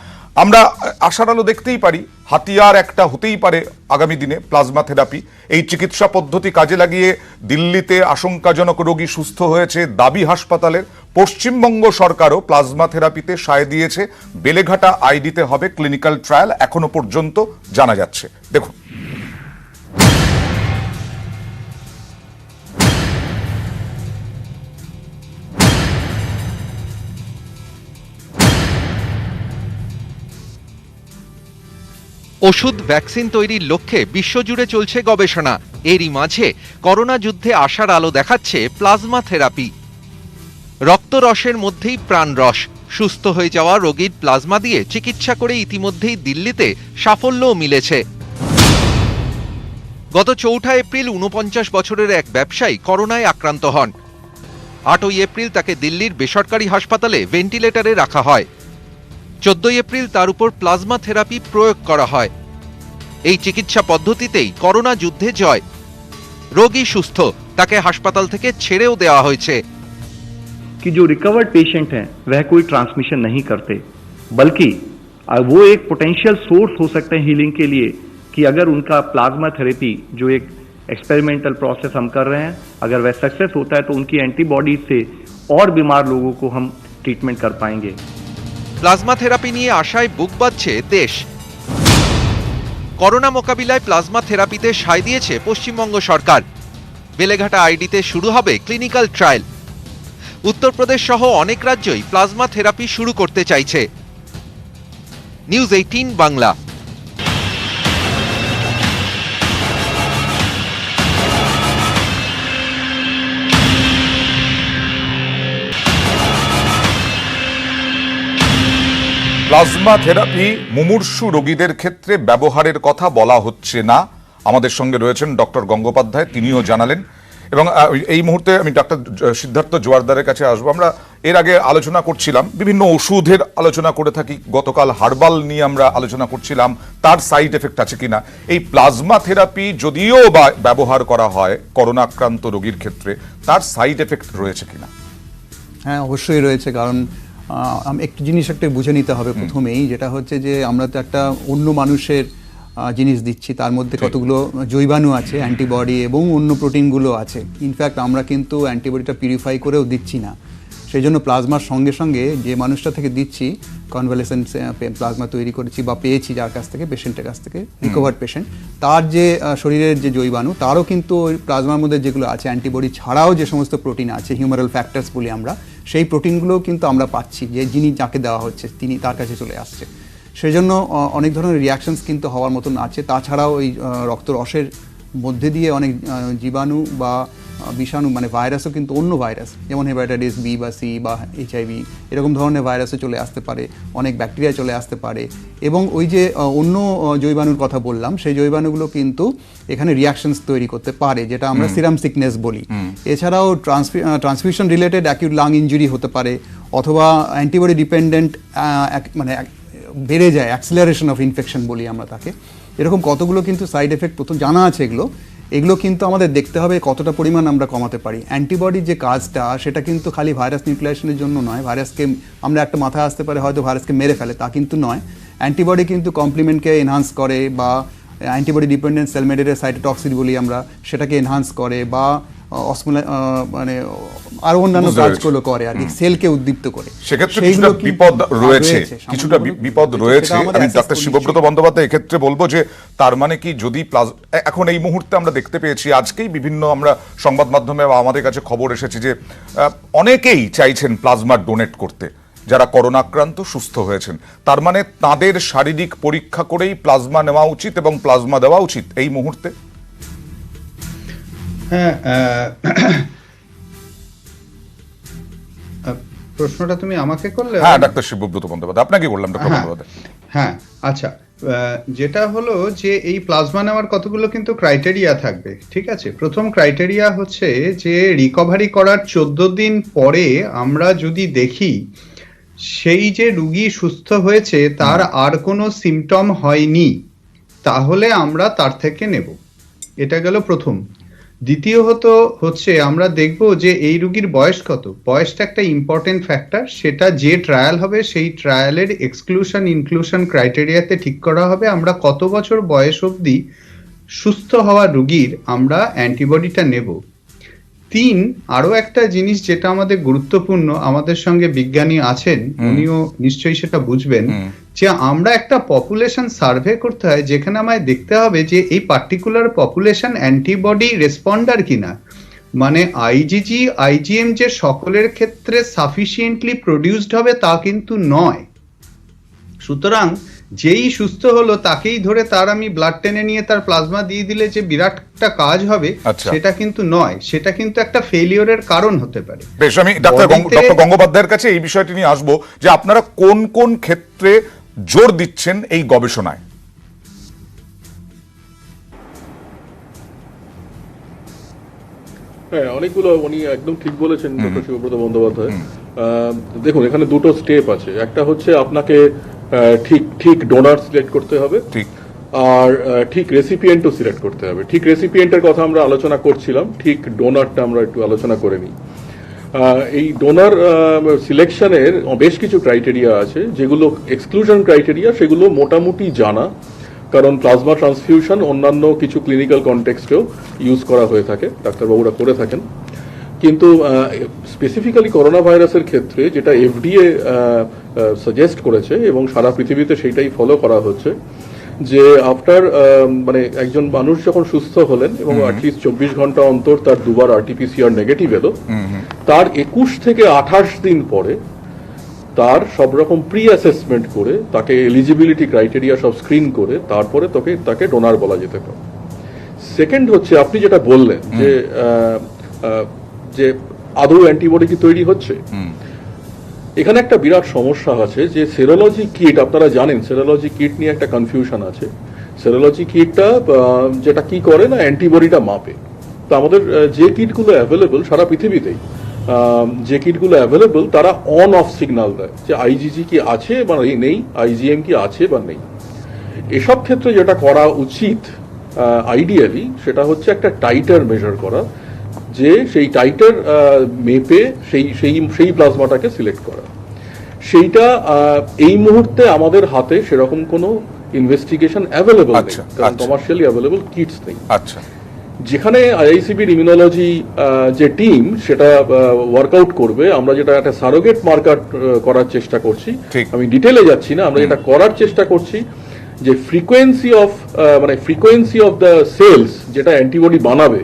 আমরা আশার আলো দেখতেই পারি, হাতিয়ার একটা হতেই পারে আগামী দিনে প্লাজমা থেরাপি। এই চিকিৎসা পদ্ধতি কাজে লাগিয়ে দিল্লিতে আশঙ্কাজনক রোগী সুস্থ হয়েছে দাবি হাসপাতালের। পশ্চিমবঙ্গ সরকারও প্লাজমা থেরাপিতে সায় দিয়েছে। বেলেঘাটা আইডিতে হবে ক্লিনিক্যাল ট্রায়াল, এখনো পর্যন্ত জানা যাচ্ছে। দেখুন, ওষুধ ভ্যাকসিন তৈরির লক্ষ্যে বিশ্বজুড়ে চলছে গবেষণা। এরই মাঝে করোনা যুদ্ধে আশার আলো দেখাচ্ছে প্লাজমা থেরাপি। রক্তরসের মধ্যেই প্রাণরস। সুস্থ হয়ে যাওয়া রোগীর প্লাজমা দিয়ে চিকিৎসা করে ইতিমধ্যেই দিল্লিতে সাফল্যও মিলেছে। গত 4 এপ্রিল 49 বছরের এক ব্যবসায়ী করোনায় আক্রান্ত হন। 8 এপ্রিল তাকে দিল্লির বেসরকারি হাসপাতালে ভেন্টিলেটরে রাখা হয়। 14 এপ্রিল তার উপর প্লাজমা থেরাপি প্রয়োগ করা হয়। এই চিকিৎসা পদ্ধতিতেই করোনা যুদ্ধে জয়। রোগী সুস্থ, তাকে হাসপাতাল থেকে ছেড়েও দেওয়া হয়েছে। कि जो रिकवर्ड पेशेंट हैं वह कोई ट्रांसमिशन नहीं करते, बल्कि वो एक पोटेंशियल सोर्स हो सकते हैं हीलिंग के लिए, कि अगर उनका प्लाज्मा थेरेपी जो एक एक्सपेरिमेंटल प्रोसेस हम कर रहे हैं, अगर वह सक्सेस होता है तो उनकी एंटीबॉडीज से और बीमार लोगों को हम ट्रीटमेंट कर पाएंगे। প্লাজমা থেরাপি নিয়ে আশায় বুক বাঁধছে দেশ। করোনা মোকাবিলায় প্লাজমা থেরাপিতে সায় দিয়েছে পশ্চিমবঙ্গ সরকার। বেলেঘাটা আইডিতে শুরু হবে ক্লিনিক্যাল ট্রায়াল। উত্তরপ্রদেশ সহ অনেক রাজ্যই প্লাজমা থেরাপি শুরু করতে চাইছে। নিউজ 18 বাংলা। প্লাজমা থেরাপি মুমূর্ষু রোগীদের ক্ষেত্রে ব্যবহারের কথা বলা হচ্ছে না। আমাদের সঙ্গে রয়েছেন ডক্টর গঙ্গোপাধ্যায়, তিনিও জানালেন এবং এই মুহূর্তে আমি ডাক্তার সিদ্ধার্থ জোয়ারদারের কাছে আসবো। আমরা এর আগে আলোচনা করছিলাম, বিভিন্ন ওষুধের আলোচনা করে থাকি, গতকাল হার্বাল নিয়ে আমরা আলোচনা করছিলাম, তার সাইড এফেক্ট আছে কিনা। এই প্লাজমা থেরাপি যদিও বা ব্যবহার করা হয় করোনা আক্রান্ত রোগীর ক্ষেত্রে, তার সাইড এফেক্ট রয়েছে কিনা? হ্যাঁ, অবশ্যই রয়েছে। কারণ একটি জিনিস একটা বুঝে নিতে হবে প্রথমেই, যেটা হচ্ছে যে আমরা তো একটা অন্য মানুষের জিনিস দিচ্ছি, তার মধ্যে কতগুলো জৈবাণু আছে, অ্যান্টিবডি এবং অন্য প্রোটিনগুলো আছে। ইনফ্যাক্ট আমরা কিন্তু অ্যান্টিবডিটা পিউরিফাই করেও দিচ্ছি না। সেই জন্য প্লাজমার সঙ্গে সঙ্গে যে মানুষটা থেকে দিচ্ছি, কনভালেসেন্ট প্লাজমা তৈরি করেছি বা পেয়েছি যার কাছ থেকে, পেশেন্টের কাছ থেকে, রিকভার্ড পেশেন্ট, তার যে শরীরের যে জৈবাণু, তারও কিন্তু ওই প্লাজমার মধ্যে যেগুলো আছে, অ্যান্টিবডি ছাড়াও যে সমস্ত প্রোটিন আছে, হিউমারাল ফ্যাক্টরস বলি আমরা, সেই প্রোটিনগুলোও কিন্তু আমরা পাচ্ছি, যে যিনি যাকে দেওয়া হচ্ছে তিনি তার কাছে চলে আসছে। সেই জন্য অনেক ধরনের রিয়াকশনস কিন্তু হওয়ার মতন আছে। তাছাড়াও ওই রক্তরসের মধ্যে দিয়ে অনেক জীবাণু বা বিষাণু, মানে ভাইরাসও কিন্তু, অন্য ভাইরাস যেমন হেপাটাইটিস বি বা সি বা HIV, এরকম ধরনের ভাইরাসও চলে আসতে পারে, অনেক ব্যাকটেরিয়া চলে আসতে পারে। এবং ওই যে অন্য জৈবাণুর কথা বললাম, সেই জৈবাণুগুলো কিন্তু এখানে রিয়াকশনস তৈরি করতে পারে, যেটা আমরা সিরাম সিকনেস বলি। এছাড়াও transmission related acute lung injury হতে পারে, অথবা অ্যান্টিবডি ডিপেন্ডেন্ট মানে বেড়ে যায়, অ্যাক্সিলারেশন অফ ইনফেকশন বলি আমরা তাকে। এরকম কতগুলো কিন্তু সাইড এফেক্ট প্রথম জানা আছে। এগুলো কিন্তু আমাদের দেখতে হবে কতটা পরিমাণ আমরা কমাতে পারি। অ্যান্টিবডির যে কাজটা, সেটা কিন্তু খালি ভাইরাস নিউক্লিয়েশনের জন্য নয়। ভাইরাসকে আমরা একটা মাথায় আসতে পারে হয়তো ভাইরাসকে মেরে ফেলে, তা কিন্তু নয়। অ্যান্টিবডি কিন্তু কমপ্লিমেন্টকে এনহান্স করে, বা antibody dependent cell mediated cytotoxin বলি আমরা, সেটাকে এনহান্স করে, বা মানে আরো অন্যান্য কাজগুলো করে আর কি, সেলকে উদ্দীপ্ত করে। সেক্ষেত্রে কিছুটা বিপদ রয়েছে, কিছুটা বিপদ রয়েছে। আমি ডাক্তার শিবব্রত বন্দ্যোপাধ্যায় এক্ষেত্রে বলবো যে তার মানে কি, যদি এখন এই মুহূর্তে আমরা দেখতে পেয়েছি, আজকেই বিভিন্ন আমরা সংবাদ মাধ্যমে বা আমাদের কাছে খবর এসেছে যে অনেকেই চাইছেন প্লাজমা ডোনেট করতে, যারা করোনা আক্রান্ত সুস্থ হয়েছেন। তার মানে তাদের শারীরিক পরীক্ষা করেই প্লাজমা নেওয়া উচিত এবং প্লাজমা দেওয়া উচিত এই মুহূর্তে। হ্যাঁ, প্রশ্নটা তুমি আমাকে করলে? হ্যাঁ, ডাক্তার শিবব্রত বন্দ্যোপাধ্যায় আপনাকে বললাম। ডক্টর বন্দ্যোপাধ্যায়, হ্যাঁ, আচ্ছা, যেটা হলো যে এই প্লাজমা নেওয়ার কতগুলো কিন্তু ক্রাইটেরিয়া থাকবে, ঠিক আছে। প্রথম ক্রাইটেরিয়া হচ্ছে যে রিকভারি করার 14 দিন পরে আমরা যদি দেখি সেই যে রুগী সুস্থ হয়েছে, তার আর কোনো সিমটম হয়নি, তাহলে আমরা তার থেকে নেব। এটা গেল প্রথম। দ্বিতীয়ত হচ্ছে আমরা দেখব যে এই রুগীর বয়স কত। বয়সটা একটা ইম্পর্টেন্ট ফ্যাক্টর, সেটা যে ট্রায়াল হবে সেই ট্রায়ালের এক্সক্লুশন ইনক্লুশন ক্রাইটেরিয়াতে ঠিক করা হবে আমরা কত বছর বয়স অবধি সুস্থ হওয়া রুগীর আমরা অ্যান্টিবডিটা নেব। 3, আরো একটা জিনিস যেটা আমাদের গুরুত্বপূর্ণ, আমাদের সঙ্গে বিজ্ঞানী আছেন, উনিও নিশ্চয়ই সেটা বুঝবেন, যে আমরা একটা পপুলেশন সার্ভে করতে হয়, যেখানে আমায় দেখতে হবে যে এই পার্টিকুলার পপুলেশন অ্যান্টিবডি রেসপন্ডার কিনা। মানে আইজিজি আইজিএম যে সকলের ক্ষেত্রে সাফিসিয়েন্টলি প্রডিউসড হবে তা কিন্তু নয়। সুতরাং যেই সুস্থ হলো তাকেই ধরে তার আমি ব্লাড টেনে নিয়ে তার প্লাজমা দিয়ে দিলে যে বিরাটটা কাজ হবে, সেটা কিন্তু নয়। সেটা কিন্তু একটা ফেলিওরের কারণ হতে পারে। বেশ, আমি ডক্টর গঙ্গোপাধ্যায়ের কাছে এই বিষয়টি নিয়ে আসবো যে আপনারা কোন কোন ক্ষেত্রে জোর দিচ্ছেন এই গবেষণায়। হ্যাঁ, অনেকগুলো, উনি একদম ঠিক বলেছেন ডক্টর শিবব্রত বন্দ্যোপাধ্যায়। দেখুন, এখানে দুটো স্টেপ আছে। একটা হচ্ছে আপনাকে ঠিক ডোনার সিলেক্ট করতে হবে, ঠিক, আর ঠিক রেসিপিয়েন্টও সিলেক্ট করতে হবে। ঠিক রেসিপিয়েন্টের কথা আমরা আলোচনা করছিলাম, ঠিক ডোনারটা আমরা একটু আলোচনা করে নিই। এই ডোনার সিলেকশনের বেশ কিছু ক্রাইটেরিয়া আছে, যেগুলো এক্সক্লুশন ক্রাইটেরিয়া, সেগুলো মোটামুটি জানা, কারণ প্লাজমা ট্রান্সফিউশন অন্যান্য কিছু ক্লিনিক্যাল কনটেক্সটেও ইউজ করা হয়ে থাকে, ডাক্তারবাবুরা করে থাকেন। কিন্তু স্পেসিফিক্যালি করোনা ভাইরাসের ক্ষেত্রে যেটা FDA সাজেস্ট করেছে এবং সারা পৃথিবীতে সেইটাই ফলো করা হচ্ছে, যে আফটার মানে একজন মানুষ যখন সুস্থ হলেন এবং অ্যাটলিস্ট 24 ঘন্টা অন্তর তার দুবার RT-PCR নেগেটিভ এলো, তার 21 থেকে 28 দিন পরে তার সব রকম প্রি অ্যাসেসমেন্ট করে, তাকে এলিজিবিলিটি ক্রাইটেরিয়া সব স্ক্রিন করে, তারপরে তাকে ডোনার বলা যেতে পারে। সেকেন্ড হচ্ছে আপনি যেটা বললেন যে আদৌ অ্যান্টিবডি কি তৈরি হচ্ছে। এখানে একটা বিরাট সমস্যা আছে যে সেরোলজি কিট, আপনারা জানেন সেরোলজি কিট নিয়ে একটা কনফিউশন আছে। সেরোলজি কিটটা যেটা কি করে না, অ্যান্টিবডিটা মাপে, তো আমাদের যে কিটগুলো অ্যাভেলেবল সারা পৃথিবীতেই, যে কিটগুলো অ্যাভেলেবল তারা অন অফ সিগন্যাল দেয় যে আইজিজি কি আছে বা নেই, আইজিএম কি আছে বা নেই। এসব ক্ষেত্রে যেটা করা উচিত আইডিয়ালি সেটা হচ্ছে একটা টাইটার মেজার করা, যে সেই টাইটার মেপে সেই প্লাজমাটাকে সিলেক্ট করা। সেইটা এই মুহূর্তে আমাদের হাতে সেরকম কোনো ইনভেস্টিগেশন অ্যাভেলেবল নেই, কারণ কমার্শিয়ালি অ্যাভেলেবল কিটস নেই। আচ্ছা, যেখানে আইআইসিবির ইমিউনোলজি যে টিম সেটা ওয়ার্কআউট করবে, আমরা যেটা একটা সারোগেট মার্কার করার চেষ্টা করছি, আমি ডিটেলে যাচ্ছি না, আমরা যেটা করার চেষ্টা করছি যে ফ্রিকোয়েন্সি অফ দ্য সেলস যেটা অ্যান্টিবডি বানাবে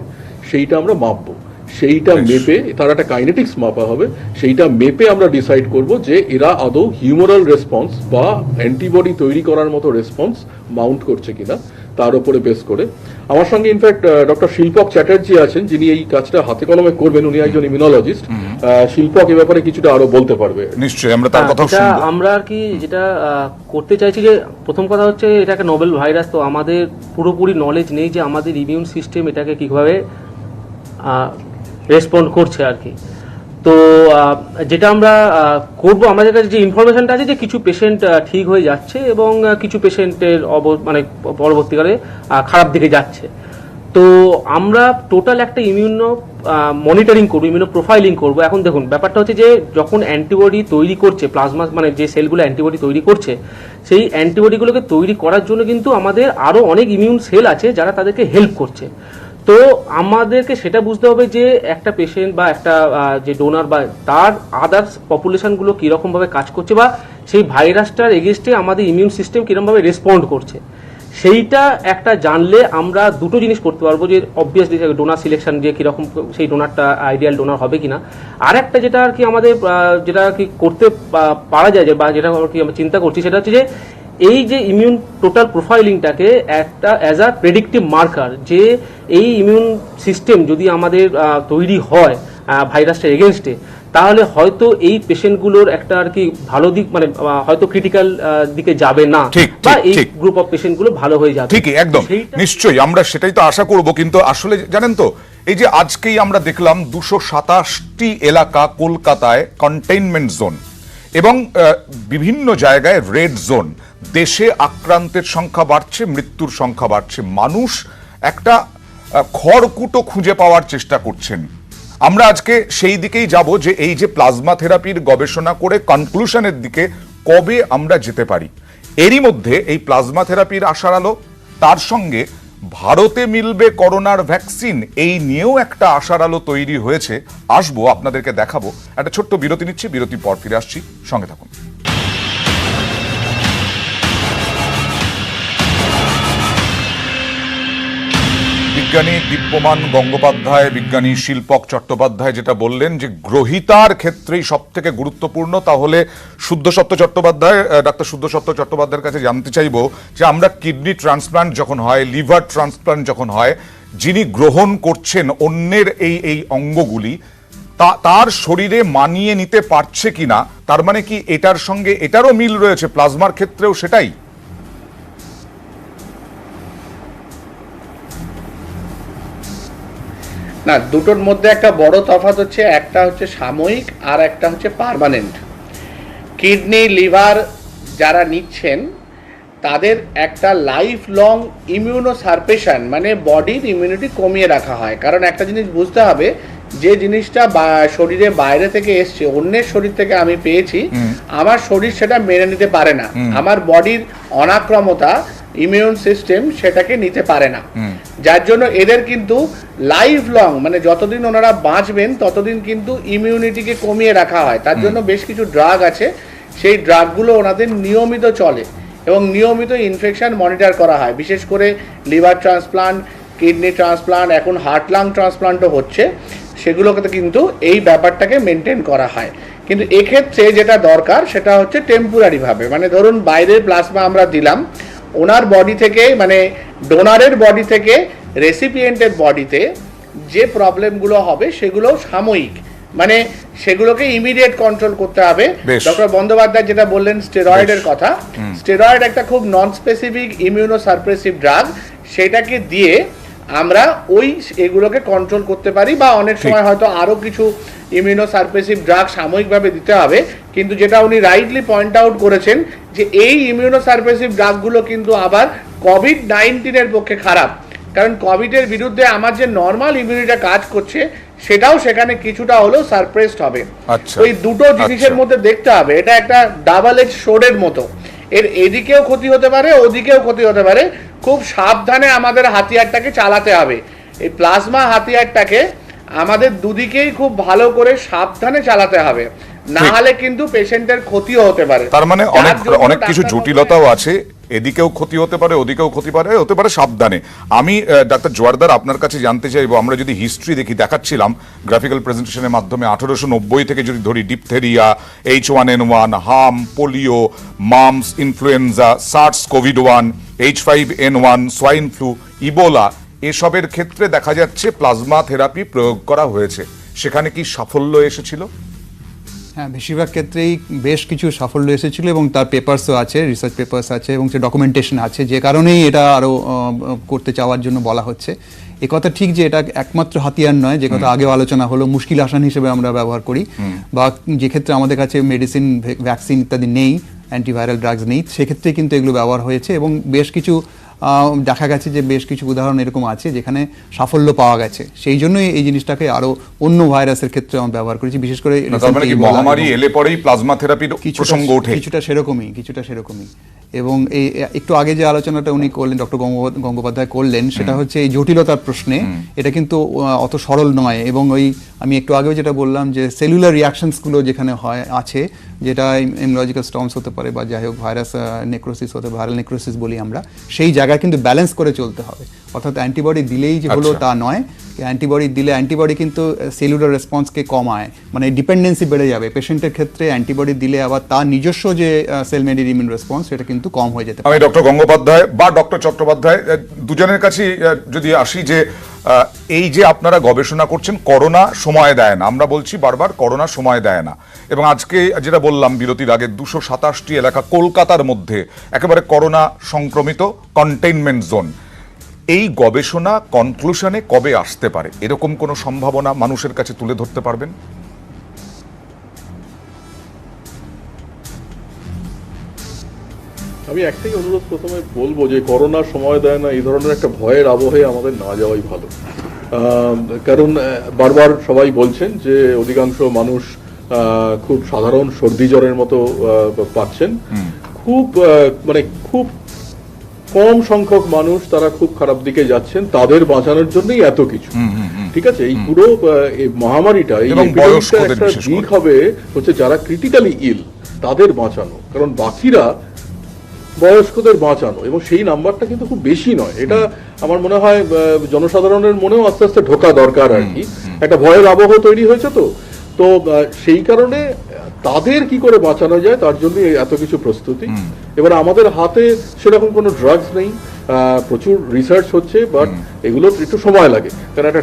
সেইটা আমরা মাপবো। সেইটা মেপে, তার একটা কাইনেটিক্স মাপা হবে, সেইটা মেপে আমরা ডিসাইড করব যে এরা আদৌ হিউমারাল রেসপন্স বা অ্যান্টিবডি তৈরি করার মতো রেসপন্স মাউন্ট করছে কিনা, তার উপরে বেস করে। আমার সঙ্গে ইনফ্যাক্ট ডক্টর শিল্পক চ্যাটার্জি আছেন, যিনি এই কাজটা হাতে কলমে করবেন, উনি একজন ইমিউনোলজিস্ট। শিল্পক এ ব্যাপারে কিছুটা আরো বলতে পারবে। নিশ্চয়ই আমরা তার কথা শুনবো। আমরা আর কি যেটা করতে চাইছি যে প্রথম কথা হচ্ছে এটা একটা নোবেল ভাইরাস, তো আমাদের পুরোপুরি নলেজ নেই যে আমাদের ইমিউন সিস্টেম এটাকে কিভাবে রেসপন্ড করছে আর কি। তো যেটা আমরা করবো, আমাদের কাছে যে ইনফরমেশনটা আছে যে কিছু পেশেন্ট ঠিক হয়ে যাচ্ছে এবং কিছু পেশেন্টের পরবর্তীকালে খারাপ দিকে যাচ্ছে। তো আমরা টোটাল একটা ইমিউনো মনিটরিং করবো, ইমিউনো প্রোফাইলিং করবো। এখন দেখুন ব্যাপারটা হচ্ছে যে যখন অ্যান্টিবডি তৈরি করছে প্লাজমা, মানে যে সেলগুলো অ্যান্টিবডি তৈরি করছে, সেই অ্যান্টিবডিগুলোকে তৈরি করার জন্য কিন্তু আমাদের আরও অনেক ইমিউন সেল আছে যারা তাদেরকে হেল্প করছে। তো আমাদেরকে সেটা বুঝতে হবে যে একটা পেশেন্ট বা একটা যে ডোনার বা তার আদার্স পপুলেশনগুলো কীরকমভাবে কাজ করছে বা সেই ভাইরাসটার এগেনস্টে আমাদের ইমিউন সিস্টেম কীরকমভাবে রেসপন্ড করছে, সেইটা একটা জানলে আমরা দুটো জিনিস করতে পারবো, যে অবভিয়াসলি ডোনার সিলেকশন, যে কীরকম সেই ডোনারটা আইডিয়াল ডোনার হবে কিনা। আর একটা যেটা আর কি আমাদের যেটা আর কি করতে পারা যায়, বা যেটা আর কি আমরা চিন্তা করছি, সেটা হচ্ছে যে এই যে ইমিউন টোটাল প্রোফাইলিংটাকে একটা অ্যাজ আ প্রেডিক্টিভ মার্কার, যে এই ইমিউন সিস্টেম যদি আমাদের তৈরি হয় ভাইরাসটার এগেনস্টে, তাহলে হয়তো এই পেশেন্টগুলোর একটা আর কি ভালো দিক, মানে হয়তো ক্রিটিক্যাল দিকে যাবে না, বা এই গ্রুপ অফ পেশেন্টগুলো ভালো হয়ে যাবে। ঠিকই, একদম নিশ্চয়ই আমরা সেটাই তো আশা করব। কিন্তু আসলে জানেন তো, এই যে আজকেই আমরা দেখলাম 227টি এলাকা কলকাতায় কন্টেইনমেন্ট জোন এবং বিভিন্ন জায়গায় রেড জোন। দেশে আক্রান্তের সংখ্যা বাড়ছে, মৃত্যুর সংখ্যা বাড়ছে। মানুষ একটা খড়কুটো খুঁজে পাওয়ার চেষ্টা করছেন। আমরা আজকে সেই দিকেই যাব যে এই যে প্লাজমা থেরাপির গবেষণা করে কনক্লুশনের দিকে কবে আমরা যেতে পারি। এরই মধ্যে এই প্লাজমা থেরাপির আশার আলো, তার সঙ্গে ভারতে মিলবে করোনার ভ্যাকসিন, এই নিয়েও একটা আশার আলো তৈরি হয়েছে। আসবো, আপনাদেরকে দেখাবো। একটা ছোট্ট বিরতি নিচ্ছি, বিরতির পর ফিরে আসছি, সঙ্গে থাকুন। বিজ্ঞানী দীপ্যমান গঙ্গোপাধ্যায়, বিজ্ঞানী শিল্পক চট্টোপাধ্যায় যেটা বললেন যে গ্রহিতার ক্ষেত্রেই সব থেকে গুরুত্বপূর্ণ, তাহলে শুদ্ধসত্য চট্টোপাধ্যায়, ডাক্তার শুদ্ধসত্য চট্টোপাধ্যায়ের কাছে জানতে চাইব যে আমরা কিডনি ট্রান্সপ্লান্ট যখন হয়, লিভার ট্রান্সপ্লান্ট যখন হয়, যিনি গ্রহণ করছেন অন্যের এই অঙ্গগুলি, তার শরীরে মানিয়ে নিতে পারছে কিনা, তার মানে কি এটার সঙ্গে এটারও মিল রয়েছে, প্লাজমার ক্ষেত্রেও সেটাই? না, দুটোর মধ্যে একটা বড় তফাৎ হচ্ছে, একটা হচ্ছে সাময়িক আর একটা হচ্ছে পার্মানেন্ট। কিডনি লিভার যারা নিচ্ছেন তাদের একটা লাইফ লং ইমিউনো সারপ্রেশন, মানে বডির ইমিউনিটি কমিয়ে রাখা হয়। কারণ একটা জিনিস বুঝতে হবে, যে জিনিসটা শরীরে বাইরে থেকে এসছে, অন্যের শরীর থেকে আমি পেয়েছি, আমার শরীর সেটা মেনে নিতে পারে না, আমার বডির অনাক্রমতা ইমিউন সিস্টেম সেটাকে নিতে পারে না। যার জন্য এদের কিন্তু লাইফ লং, মানে যতদিন ওনারা বাঁচবেন ততদিন কিন্তু ইমিউনিটিকে কমিয়ে রাখা হয়। তার জন্য বেশ কিছু ড্রাগ আছে, সেই ড্রাগগুলো ওনাদের নিয়মিত চলে এবং নিয়মিত ইনফেকশন মনিটর করা হয়। বিশেষ করে লিভার ট্রান্সপ্লান্ট, কিডনি ট্রান্সপ্লান্ট, এখন হার্ট লাং ট্রান্সপ্লান্টও হচ্ছে, সেগুলোকে কিন্তু এই ব্যাপারটাকে মেনটেন করা হয়। কিন্তু এক্ষেত্রে যেটা দরকার সেটা হচ্ছে টেম্পোরারি ভাবে, মানে ধরুন বাইরের প্লাজমা আমরা দিলাম, ওনার বডি থেকে, মানে ডোনারের বডি থেকে রেসিপিয়েন্টের বডিতে যে প্রবলেমগুলো হবে সেগুলো সাময়িক, মানে সেগুলোকে ইমিডিয়েট কন্ট্রোল করতে হবে। ডক্টর বন্দ্যোপাধ্যায় যেটা বললেন স্টেরয়েডের কথা, স্টেরয়েড একটা খুব নন স্পেসিফিক ইমিউনো সারপ্রেসিভ ড্রাগ, সেটাকে দিয়ে আমরা ওই এগুলোকে কন্ট্রোল করতে পারি, বা অনেক সময় হয়তো আরো কিছু ইমিউনোসারপ্রেসিভ ড্রাগ সাময়িকভাবে দিতে হবে। কিন্তু যেটা উনি রাইটলি পয়েন্ট আউট করেছেন যে এই ইমিউনোসারপ্রেসিভ ড্রাগগুলো কিন্তু আবার কোভিড-19 পক্ষে খারাপ, কারণ কোভিডের বিরুদ্ধে আমার যে নর্মাল ইমিউনিটি কাজ করছে সেটাও সেখানে কিছুটা হলেও সারপ্রেসড হবে। ওই দুটো জিনিসের মধ্যে দেখতে হবে, এটা একটা ডাবল এজ সোর্ডের মতো, এর এদিকেও ক্ষতি হতে পারে ওদিকেও ক্ষতি হতে পারে। খুব সাবধানে আমাদের হাতিয়ারটাকে চালাতে হবে, এই প্লাজমা হাতিয়ারটাকে আমাদের দুদিকেই খুব ভালো করে সাবধানে চালাতে হবে, না হলে কিন্তু পেশেন্টের ক্ষতিও হতে পারে। তার মানে অনেক কিছু জটিলতাও আছে, এদিকেও ক্ষতি হতে পারে ওদিকেও ক্ষতি হতে পারে, সাবধানে। আমি ডাক্তার জোয়ারদার আপনার কাছে জানতে চাইবো, আমরা যদি হিস্ট্রি দেখি, দেখাচ্ছিলাম গ্রাফিক্যাল প্রেজেন্টেশনের মাধ্যমে 1890 থেকে যদি ধরি, ডিপথেরিয়া, H1N1, হাম, পোলিও, মামস, ইনফ্লুয়েঞ্জা, সার্স কোভিড-1, H5N1, সোয়াইন ফ্লু, ইবোলা, এসবের ক্ষেত্রে দেখা যাচ্ছে প্লাজমা থেরাপি প্রয়োগ করা হয়েছে। সেখানে কি সাফল্য এসেছিল? হ্যাঁ, বেশিরভাগ ক্ষেত্রেই বেশ কিছু সাফল্য এসেছিল এবং তার পেপারসও আছে, রিসার্চ পেপারস আছে এবং সে ডকুমেন্টেশন আছে, যে কারণেই এটা আরও করতে চাওয়ার জন্য বলা হচ্ছে। এ কথা ঠিক যে এটা একমাত্র হাতিয়ার নয়, যে কথা আগেও আলোচনা হলো, মুশকিল আসান হিসেবে আমরা ব্যবহার করি, বা যে ক্ষেত্রে আমাদের কাছে মেডিসিন, ভ্যাকসিন ইত্যাদি নেই, অ্যান্টিভাইরাল ড্রাগস নেই, সেক্ষেত্রে কিন্তু এগুলো ব্যবহার হয়েছে এবং বেশ কিছু দেখা গেছে যে বেশ কিছু উদাহরণ এরকম আছে যেখানে সাফল্য পাওয়া গেছে। সেই জন্যই এই জিনিসটাকে আরো অন্য ভাইরাসের ক্ষেত্রে আমরা ব্যবহার করেছি, বিশেষ করে মহামারী এলে পরেই প্লাজমা থেরাপির প্রসঙ্গ ওঠে। কিছুটা সেরকমই। এবং এই একটু আগে যে আলোচনাটা উনি করলেন, ডক্টর গঙ্গোপাধ্যায় করলেন, সেটা হচ্ছে এই জটিলতার প্রশ্নে। এটা কিন্তু অত সরল নয়, এবং ওই আমি একটু আগেও যেটা বললাম যে সেলুলার রিয়াকশনসগুলো যেখানে আছে, যেটা ইমিউনোলজিক্যাল স্টর্মস হতে পারে বা যাই হোক ভাইরাস নেক্রোসিস হতে, ভাইরাল নেক্রোসিস বলি আমরা, সেই জায়গায় কিন্তু ব্যালেন্স করে চলতে হবে। অর্থাৎ অ্যান্টিবডি দিলেই যে হলো তা নয়, অ্যান্টিবডি দিলে অ্যান্টিবডি কিন্তু সেলুলার রেসপন্সকে কমায়, মানে ডিপেন্ডেন্সি বেড়ে যাবে পেশেন্টের ক্ষেত্রে। অ্যান্টিবডি দিলে আবার তার নিজস্ব যে সেল মেডিড ইমিউন রেসপন্স সেটা কিন্তু কম হয়ে যেতে পারে। আমি ডক্টর গঙ্গোপাধ্যায় বা ডক্টর চট্টোপাধ্যায় দুজনের কাছে যদি আসি, যে এই যে আপনারা গবেষণা করছেন, করোনা সময় দেয় না, আমরা বলছি বারবার করোনা সময় দেয় না, এবং আজকে যেটা বললাম বিরতির আগে, 227টি এলাকা কলকাতার মধ্যে একেবারে করোনা সংক্রমিত কন্টেইনমেন্ট জোন। এই গবেষণা কনক্লুশনে কবে আসতে পারে, এরকম কোনো সম্ভাবনা মানুষের কাছে তুলে ধরতে পারবেন? আমি একটাই অনুরোধ প্রথমে বলবো যে করোনা সময় দেয় না, এই ধরনের একটা ভয়ের আবহে আমাদের না যাওয়াই ভালো। কারণ বারবার সবাই বলছেন যে অধিকাংশ মানুষ খুব সাধারণ সর্দি জ্বরের মতো পাচ্ছেন, খুব কম সংখ্যক মানুষ তারা খুব খারাপ দিকে যাচ্ছেন, তাদের বাঁচানোর জন্যই এত কিছু। ঠিক আছে, এই পুরো মহামারীটা, এই একটা দিক হবে হচ্ছে যারা ক্রিটিক্যালি ইল তাদের বাঁচানো, কারণ বাকিরা বয়স্কদের বাঁচানো, এবং সেই নাম্বারটা কিন্তু খুব বেশি নয়। এটা আমার মনে হয় জনসাধারণের মনেও আস্তে আস্তে ঢোকা দরকার আর কি। একটা ভয়ের আবহ তৈরি হয়েছে, তো সেই কারণে তাদের কি করে বাঁচানো যায় তার জন্য এত কিছু প্রস্তুতি। এবার আমাদের হাতে সেরকম কোনো ড্রাগস নেই, প্রচুর রিসার্চ হচ্ছে, বাট এগুলো একটু সময় লাগে, কারণ একটা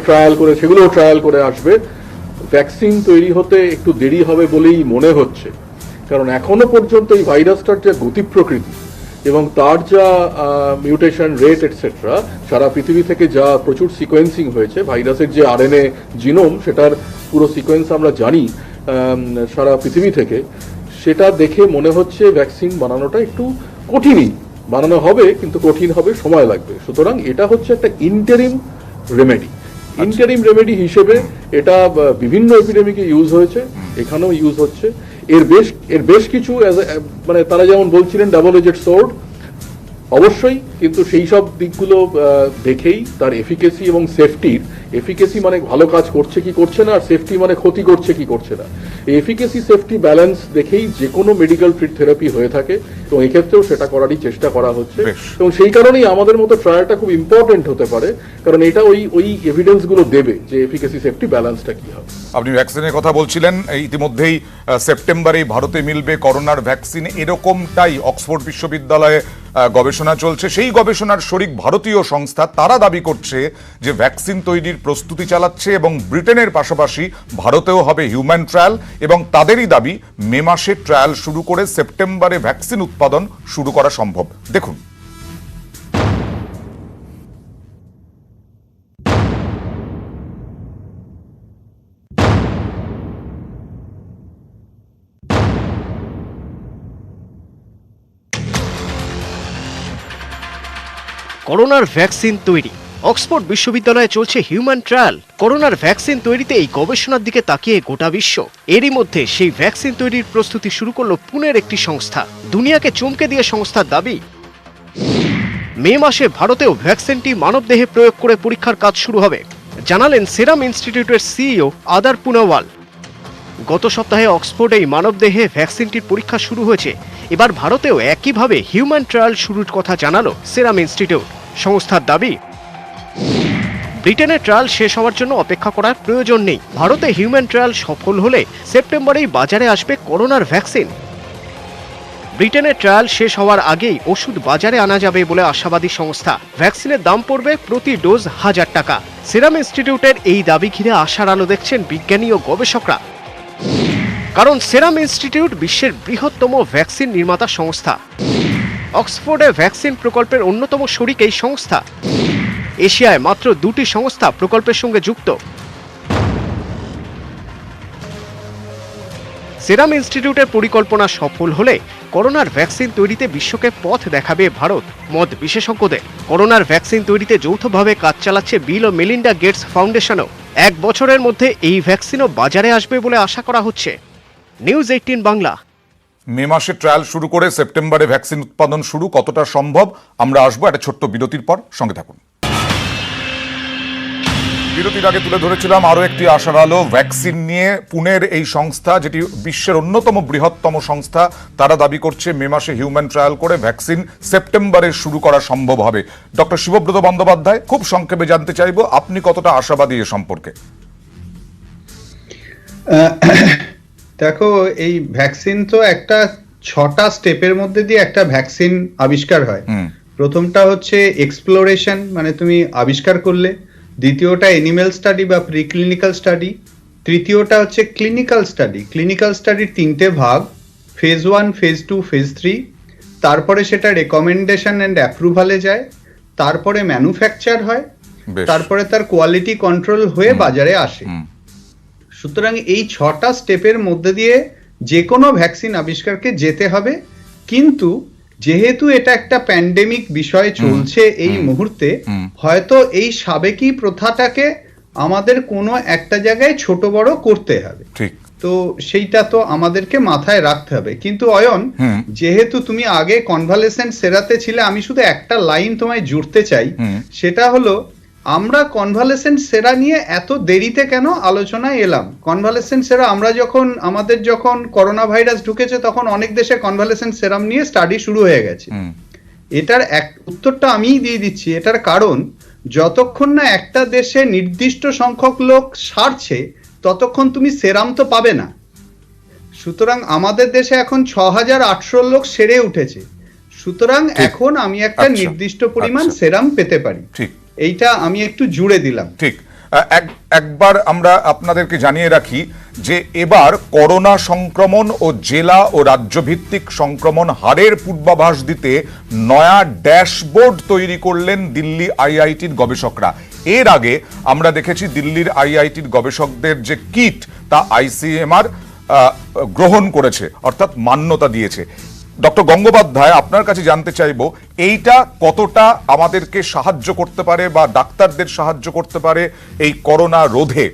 সেগুলোও ট্রায়াল করে আসবে। ভ্যাকসিন তৈরি হতে একটু দেরি হবে বলেই মনে হচ্ছে, কারণ এখনো পর্যন্ত এই ভাইরাসটার যে গতি প্রকৃতি এবং তার যা মিউটেশন রেট এটসেট্রা, সারা পৃথিবী থেকে যা প্রচুর সিকোয়েন্সিং হয়েছে, ভাইরাসের যে আরএনএ জিনোম সেটার পুরো সিকোয়েন্স আমরা জানি সারা পৃথিবী থেকে, সেটা দেখে মনে হচ্ছে ভ্যাকসিন বানানোটা একটু কঠিনই। বানানো হবে কিন্তু কঠিন হবে, সময় লাগবে। সুতরাং এটা হচ্ছে একটা ইন্টারিম রেমেডি হিসেবে এটা বিভিন্ন এপিডেমিকে ইউজ হয়েছে, এখানেও ইউজ হচ্ছে। এর বেশ কিছু মানে তারা যেমন বলছিলেন ডাবল এজেড সোর্ড, অবশ্যই, কিন্তু সেই সব দিকগুলো দেখেই তার এফিকেসি এবং সেফটির, এফিকেসি মানে ভালো কাজ করছে কি করছে না, আর সেফটি মানে ক্ষতি করছে কি করছে না, এই এফিকেসি সেফটি ব্যালেন্স দেখেই যে কোনো মেডিকেল থেরাপি হয়ে থাকে, এবং এক্ষেত্রেও সেটা করারই চেষ্টা করা হচ্ছে। এবং সেই কারণেই আমাদের মতো ট্রায়ালটা খুব ইম্পর্টেন্ট হতে পারে, কারণ এটা ওই এভিডেন্স গুলো দেবে যে এফিকেসি সেফটি ব্যালেন্সটা কি হবে। আপনি ভ্যাকসিনের কথা বলছিলেন, ইতিমধ্যেই সেপ্টেম্বরে ভারতে মিলবে করোনার ভ্যাকসিন, এরকমটাই অক্সফোর্ড বিশ্ববিদ্যালয়ে গবেষণা চলছে। সেই গবেষণার শরিক ভারতীয় সংস্থা, তারা দাবি করছে যে ভ্যাকসিন তৈরির প্রস্তুতি চালাচ্ছে, এবং ব্রিটেনের পাশাপাশি ভারতেও হবে হিউম্যান ট্রায়াল, এবং তাদেরই দাবি মে মাসে ট্রায়াল শুরু করে সেপ্টেম্বরে ভ্যাকসিন উৎপাদন শুরু করা সম্ভব। দেখুন। করোনার ভ্যাকসিন তৈরি। অক্সফোর্ড বিশ্ববিদ্যালয়ে চলছে হিউম্যান ট্রায়াল। করোনার ভ্যাকসিন তৈরিতে এই গবেষণার দিকে তাকিয়ে গোটা বিশ্ব। এরই মধ্যে সেই ভ্যাকসিন তৈরির প্রস্তুতি শুরু করলো পুনের একটি সংস্থা। দুনিয়াকে চমকে দিয়ে সংস্থার দাবি, মে মাসে ভারতেও ভ্যাকসিনটি মানবদেহে প্রয়োগ করে পরীক্ষার কাজ শুরু হবে, জানালেন সেরাম ইনস্টিটিউটের সিইও আদার পুনাওয়াল। গত সপ্তাহে অক্সফোর্ডে এই মানবদেহে ভ্যাকসিনটির পরীক্ষা শুরু হয়েছে। এবার ভারতেও একইভাবে হিউম্যান ট্রায়াল শুরুর কথা জানালো সেরাম ইনস্টিটিউট। সংস্থার দাবি, ব্রিটেনের ট্রায়াল শেষ হওয়ার জন্য অপেক্ষা করার প্রয়োজন নেই। ভারতে হিউম্যান ট্রায়াল সফল হলে সেপ্টেম্বরেই বাজারে আসবে করোনার ভ্যাকসিন। ব্রিটেনের ট্রায়াল শেষ হওয়ার আগেই ওষুধ বাজারে আনা যাবে বলে আশাবাদী সংস্থা। ভ্যাকসিনের দাম পড়বে প্রতি ডোজ 1000 টাকা। সেরাম ইনস্টিটিউটের এই দাবি ঘিরে আশার আলো দেখছেন বিজ্ঞানী ও গবেষকরা। কারণ সেরাম ইনস্টিটিউট বিশ্বের বৃহত্তম ভ্যাকসিন নির্মাতা সংস্থা। অক্সফোর্ডে ভ্যাকসিন প্রকল্পের অন্যতম শরিক এই সংস্থা। এশিয়ায় মাত্র 2টি সংস্থা প্রকল্পের সঙ্গে যুক্ত। সেরাম ইনস্টিটিউটের পরিকল্পনা সফল হলে করোনার ভ্যাকসিন তৈরিতে বিশ্বকে পথ দেখাবে ভারত, মত বিশেষজ্ঞদের। করোনার ভ্যাকসিন তৈরিতে যৌথভাবে কাজ চালাচ্ছে বিল ও মেলিন্ডা গেটস ফাউন্ডেশনও। 1 বছরের মধ্যে এই ভ্যাকসিনও বাজারে আসবে বলে আশা করা হচ্ছে। নিউজ 18 বাংলা। মে মাসে ট্রায়াল শুরু করে সেপ্টেম্বরে ভ্যাকসিন উৎপাদন শুরু কতটা সম্ভব, আমরা আসবো একটা ছোট্ট বিরতির পর, সঙ্গে থাকুন। বিরতির আগে তুলে ধরেছিলাম আরও একটি আশার আলো ভ্যাকসিন নিয়ে। পুনের এই সংস্থা, যেটি বিশ্বের অন্যতম বৃহত্তম সংস্থা, তারা দাবি করছে মে মাসে হিউম্যান ট্রায়াল করে ভ্যাকসিন সেপ্টেম্বরে শুরু করা সম্ভব হবে। ডক্টর শিবব্রত বন্দ্যোপাধ্যায়, খুব সংক্ষেপে জানতে চাইব আপনি কতটা আশাবাদী এ সম্পর্কে। দেখো, এই ভ্যাকসিন তো একটা 6টা স্টেপের মধ্যে দিয়ে একটা ভ্যাকসিন আবিষ্কার হয়। প্রথমটা হচ্ছে এক্সপ্লোরেশন, মানে তুমি আবিষ্কার করলে। দ্বিতীয়টা এনিম্যাল স্টাডি বা প্রিক্লিনিক্যাল স্টাডি। তৃতীয়টা হচ্ছে ক্লিনিক্যাল স্টাডি। ক্লিনিক্যাল স্টাডির 3টে ভাগ, ফেজ 1, ফেজ 2, ফেজ 3। তারপরে সেটা রেকমেন্ডেশন অ্যান্ড অ্যাপ্রুভালে যায়। তারপরে ম্যানুফ্যাকচার হয়। তারপরে তার কোয়ালিটি কন্ট্রোল হয়ে বাজারে আসে। সুতরাং এই 6টা স্টেপের মধ্যে দিয়ে যে কোনো ভ্যাকসিন আবিষ্কারকে যেতে হবে। কিন্তু যেহেতু এটা একটা প্যান্ডেমিক বিষয় চলছে এই মুহূর্তে, হয়তো এই সাবেকি প্রথাটাকে আমাদের কোনো একটা জায়গায় ছোট বড় করতে হবে। ঠিক, তো সেইটা তো আমাদেরকে মাথায় রাখতে হবে। কিন্তু অয়ন, যেহেতু তুমি আগে কনভালেসেন্ট সেরাতে ছিলে, আমি শুধু একটা লাইন তোমায় জুড়তে চাই। সেটা হলো, আমরা কনভালেসেন্ট সেরা নিয়ে এত দেরিতে কেন আলোচনায় এলাম? কনভালেসেন্ট সেরা আমাদের যখন করোনা ভাইরাস ঢুকেছে, তখন অনেক দেশে কনভালেসেন্ট সেরাম নিয়ে স্টাডি শুরু হয়ে গেছে। এটার উত্তরটা আমিই দিয়ে দিচ্ছি। এটার কারণ, যতক্ষণ না একটা দেশে নির্দিষ্ট সংখ্যক লোক সারছে, ততক্ষণ তুমি সেরাম তো পাবে না। সুতরাং আমাদের দেশে এখন 6800 লোক সেরে উঠেছে। সুতরাং এখন আমি একটা নির্দিষ্ট পরিমাণ সেরাম পেতে পারি। ঠিক, এইটা আমি একটু জুড়ে দিলাম। ঠিক। একবার আমরা আপনাদেরকে জানিয়ে রাখি যে এবার করোনা সংক্রমণ ও জেলা ও রাজ্যভিত্তিক সংক্রমণ হারের পূর্বাভাস দিতে নয়া ড্যাশবোর্ড তৈরি করলেন দিল্লি আইআইটির গবেষকরা। এর আগে আমরা দেখেছি দিল্লির আইআইটির গবেষকদের যে কিট, তা আইসিএমআর গ্রহণ করেছে, অর্থাৎ মান্যতা দিয়েছে। ডক্টর গঙ্গোপাধ্যায়, আপনার কাছে জানতে চাইব এইটা কতটা আমাদেরকে সাহায্য করতে পারে বা ডাক্তারদের সাহায্য করতে পারে এই করোনা রোধে?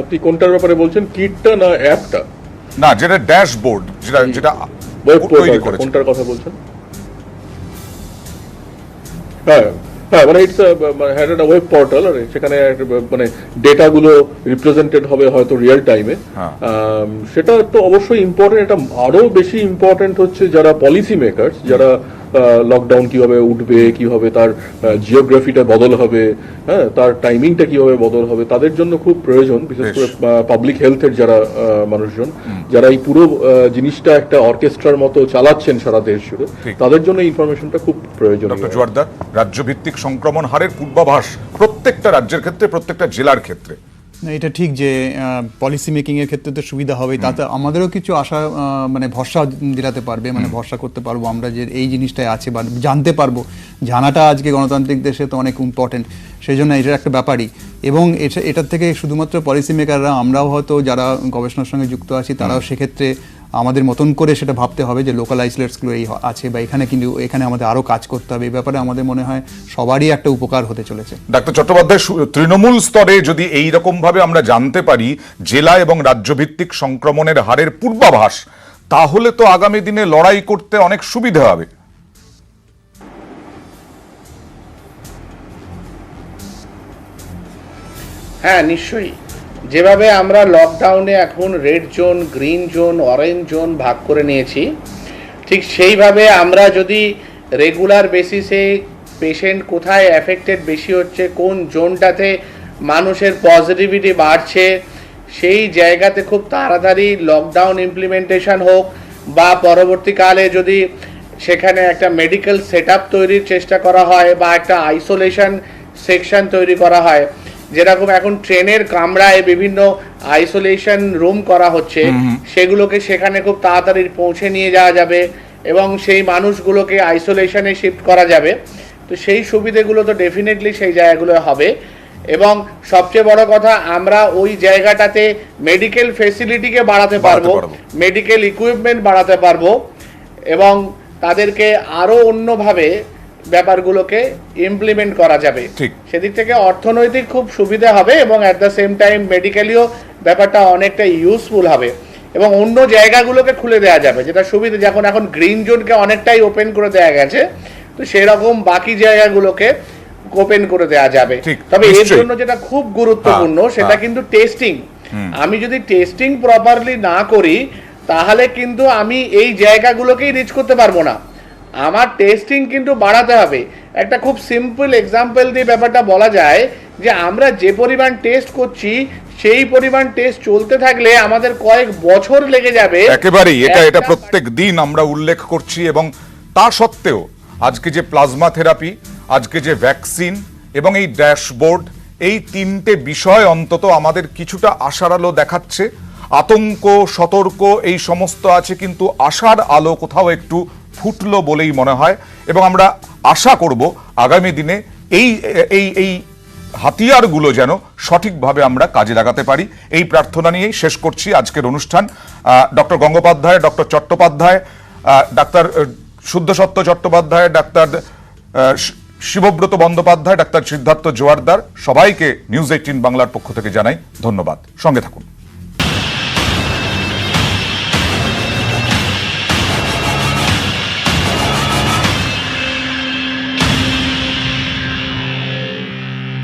আপনি কোনটার ব্যাপারে বলছেন, কিটটা না অ্যাপটা? না, যেটা ড্যাশবোর্ড, যেটা ওয়েব তৈরি পোর্টাল, করেছে। কোনটার কথা বলছেন? হ্যাঁ হ্যাঁ, মানে ইটস একটা ওয়েব পোর্টাল, আর সেখানে মানে ডেটাগুলো রিপ্রেজেন্টেড হবে হয়তো রিয়েল টাইমে। সেটা তো অবশ্যই ইম্পর্টেন্ট। এটা আরো বেশি ইম্পর্টেন্ট হচ্ছে যারা পলিসি মেকার্স, যারা লকডাউন কিভাবে উঠবে, কিভাবে তার জিওগ্রাফিটা বদল হবে, হ্যাঁ, তার টাইমিংটা কিভাবে বদল হবে, তাদের জন্য খুব প্রয়োজন। বিশেষ করে পাবলিক হেলথের যারা মানুষজন, যারা এই পুরো জিনিসটা একটা অর্কেস্ট্রার মতো চালাচ্ছেন সারা দেশ জুড়ে, তাদের জন্য ইনফরমেশনটা খুব প্রয়োজন। ডক্টর জোয়ারদার, রাজ্যভিত্তিক সংক্রমণ হারের পূর্বাভাস প্রত্যেকটা রাজ্যের ক্ষেত্রে, প্রত্যেকটা জেলার ক্ষেত্রে। না, এটা ঠিক যে পলিসি মেকিং এর ক্ষেত্রে তো সুবিধা হবে, তাতে আমাদেরও কিছু আশা, মানে ভরসা দিলাতে পারবে, মানে ভরসা করতে পারবো আমরা যে এই জিনিসটাই আছে বা জানতে পারবো। জানাটা আজকে গণতান্ত্রিক দেশে তো অনেক ইম্পর্টেন্ট, সেই জন্য এটার একটা ব্যাপারই। এবং এটার থেকে শুধুমাত্র পলিসি মেকাররা, আমরাও হয়তো যারা গবেষণার সঙ্গে যুক্ত আছি, তারাও সেক্ষেত্রে আমাদের মতন করে সেটা ভাবতে হবে যে লোকাল আইসোলেটসগুলো এই আছে বা এখানে, কিন্তু এখানে আমাদের আরও কাজ করতে হবে। এই ব্যাপারে আমাদের মনে হয় সবারই একটা উপকার হতে চলেছে। ডাক্তার চট্টোপাধ্যায়, তৃণমূল স্তরে যদি এই রকম ভাবে আমরা জানতে পারি জেলা এবং রাজ্যভিত্তিক সংক্রমণের হারের পূর্বাভাস, তাহলে তো আগামী দিনে লড়াই করতে অনেক সুবিধা হবে। হ্যাঁ, নিশ্চয়ই। যেভাবে আমরা লকডাউনে এখন red zone, green zone, orange zone ভাগ করে নিয়েছি, ঠিক সেইভাবে আমরা যদি রেগুলার বেসিসে পেশেন্ট কোথায় অ্যাফেক্টেড বেশি হচ্ছে, কোন জোনটাতে মানুষের পজিটিভিটি বাড়ছে, সেই জায়গাতে খুব তাড়াতাড়ি লকডাউন ইমপ্লিমেন্টেশন হোক, বা পরবর্তীকালে যদি সেখানে একটা মেডিকেল সেট আপ তৈরির চেষ্টা করা হয় বা একটা আইসোলেশন সেকশন তৈরি করা হয়, যেরকম এখন ট্রেনের কামরায় বিভিন্ন আইসোলেশন রুম করা হচ্ছে, সেগুলোকে সেখানে খুব তাড়াতাড়ি পৌঁছে নিয়ে যাওয়া যাবে এবং সেই মানুষগুলোকে আইসোলেশনে শিফট করা যাবে। তো সেই সুবিধেগুলো তো ডেফিনেটলি সেই জায়গাগুলো হবে। এবং সবচেয়ে বড় কথা, আমরা ওই জায়গাটাতে মেডিকেল ফেসিলিটিকে বাড়াতে পারবো, মেডিকেল ইকুইপমেন্ট বাড়াতে পারবো এবং তাদেরকে আরো অন্যভাবে ব্যাপারগুলোকে ইমপ্লিমেন্ট করা যাবে। সেদিক থেকে অর্থনৈতিক খুব সুবিধা হবে এবং অ্যাট দ্য সেম টাইম মেডিকেলিও ব্যাপারটা অনেকটা ইউজফুল হবে এবং অন্য জায়গাগুলোকে খুলে দেওয়া যাবে, যেটা সুবিধা। যখন এখন গ্রিন জোনকে অনেকটাই ওপেন করে দেওয়া গেছে, তো সেরকম বাকি জায়গাগুলোকে ওপেন করে দেওয়া যাবে। তবে এর জন্য যেটা খুব গুরুত্বপূর্ণ সেটা কিন্তু টেস্টিং। আমি যদি টেস্টিং প্রপারলি না করি তাহলে কিন্তু আমি এই জায়গাগুলোকেই রিচ করতে পারবো না। আমার টেস্টিং কিন্তু বাড়াতে হবে। একটা খুব সিম্পল এক্সাম্পল দিয়ে ব্যাপারটা বলা যায় যে আমরা যে পরিমাণ টেস্ট করছি সেই পরিমাণ টেস্ট চলতে থাকলে আমাদের কয়েক বছর লেগে যাবে। একেবারেই এটা প্রত্যেক দিন আমরা উল্লেখ করছি এবং তা সত্ত্বেও আজকে যে প্লাজমা থেরাপি, আজকে যে ভ্যাকসিন এবং এই ড্যাশবোর্ড, এই তিনটে বিষয় অন্তত আমাদের কিছুটা আশার আলো দেখাচ্ছে। আতঙ্ক, সতর্ক এই সমস্ত আছে, কিন্তু আশার আলো কোথাও একটু ফুটলো বলেই মনে হয় এবং আমরা আশা করব আগামী দিনে এই এই এই হাতিয়ারগুলো যেন সঠিকভাবে আমরা কাজে লাগাতে পারি। এই প্রার্থনা নিয়েই শেষ করছি আজকের অনুষ্ঠান। ডক্টর গঙ্গোপাধ্যায়, ডক্টর চট্টোপাধ্যায়, ডাক্তার শুদ্ধসত্য চট্টোপাধ্যায়, ডাক্তার শিবব্রত বন্দ্যোপাধ্যায়, ডাক্তার সিদ্ধার্থ জোয়ারদার, সবাইকে নিউজ 18 বাংলার পক্ষ থেকে জানাই ধন্যবাদ। সঙ্গে থাকুন।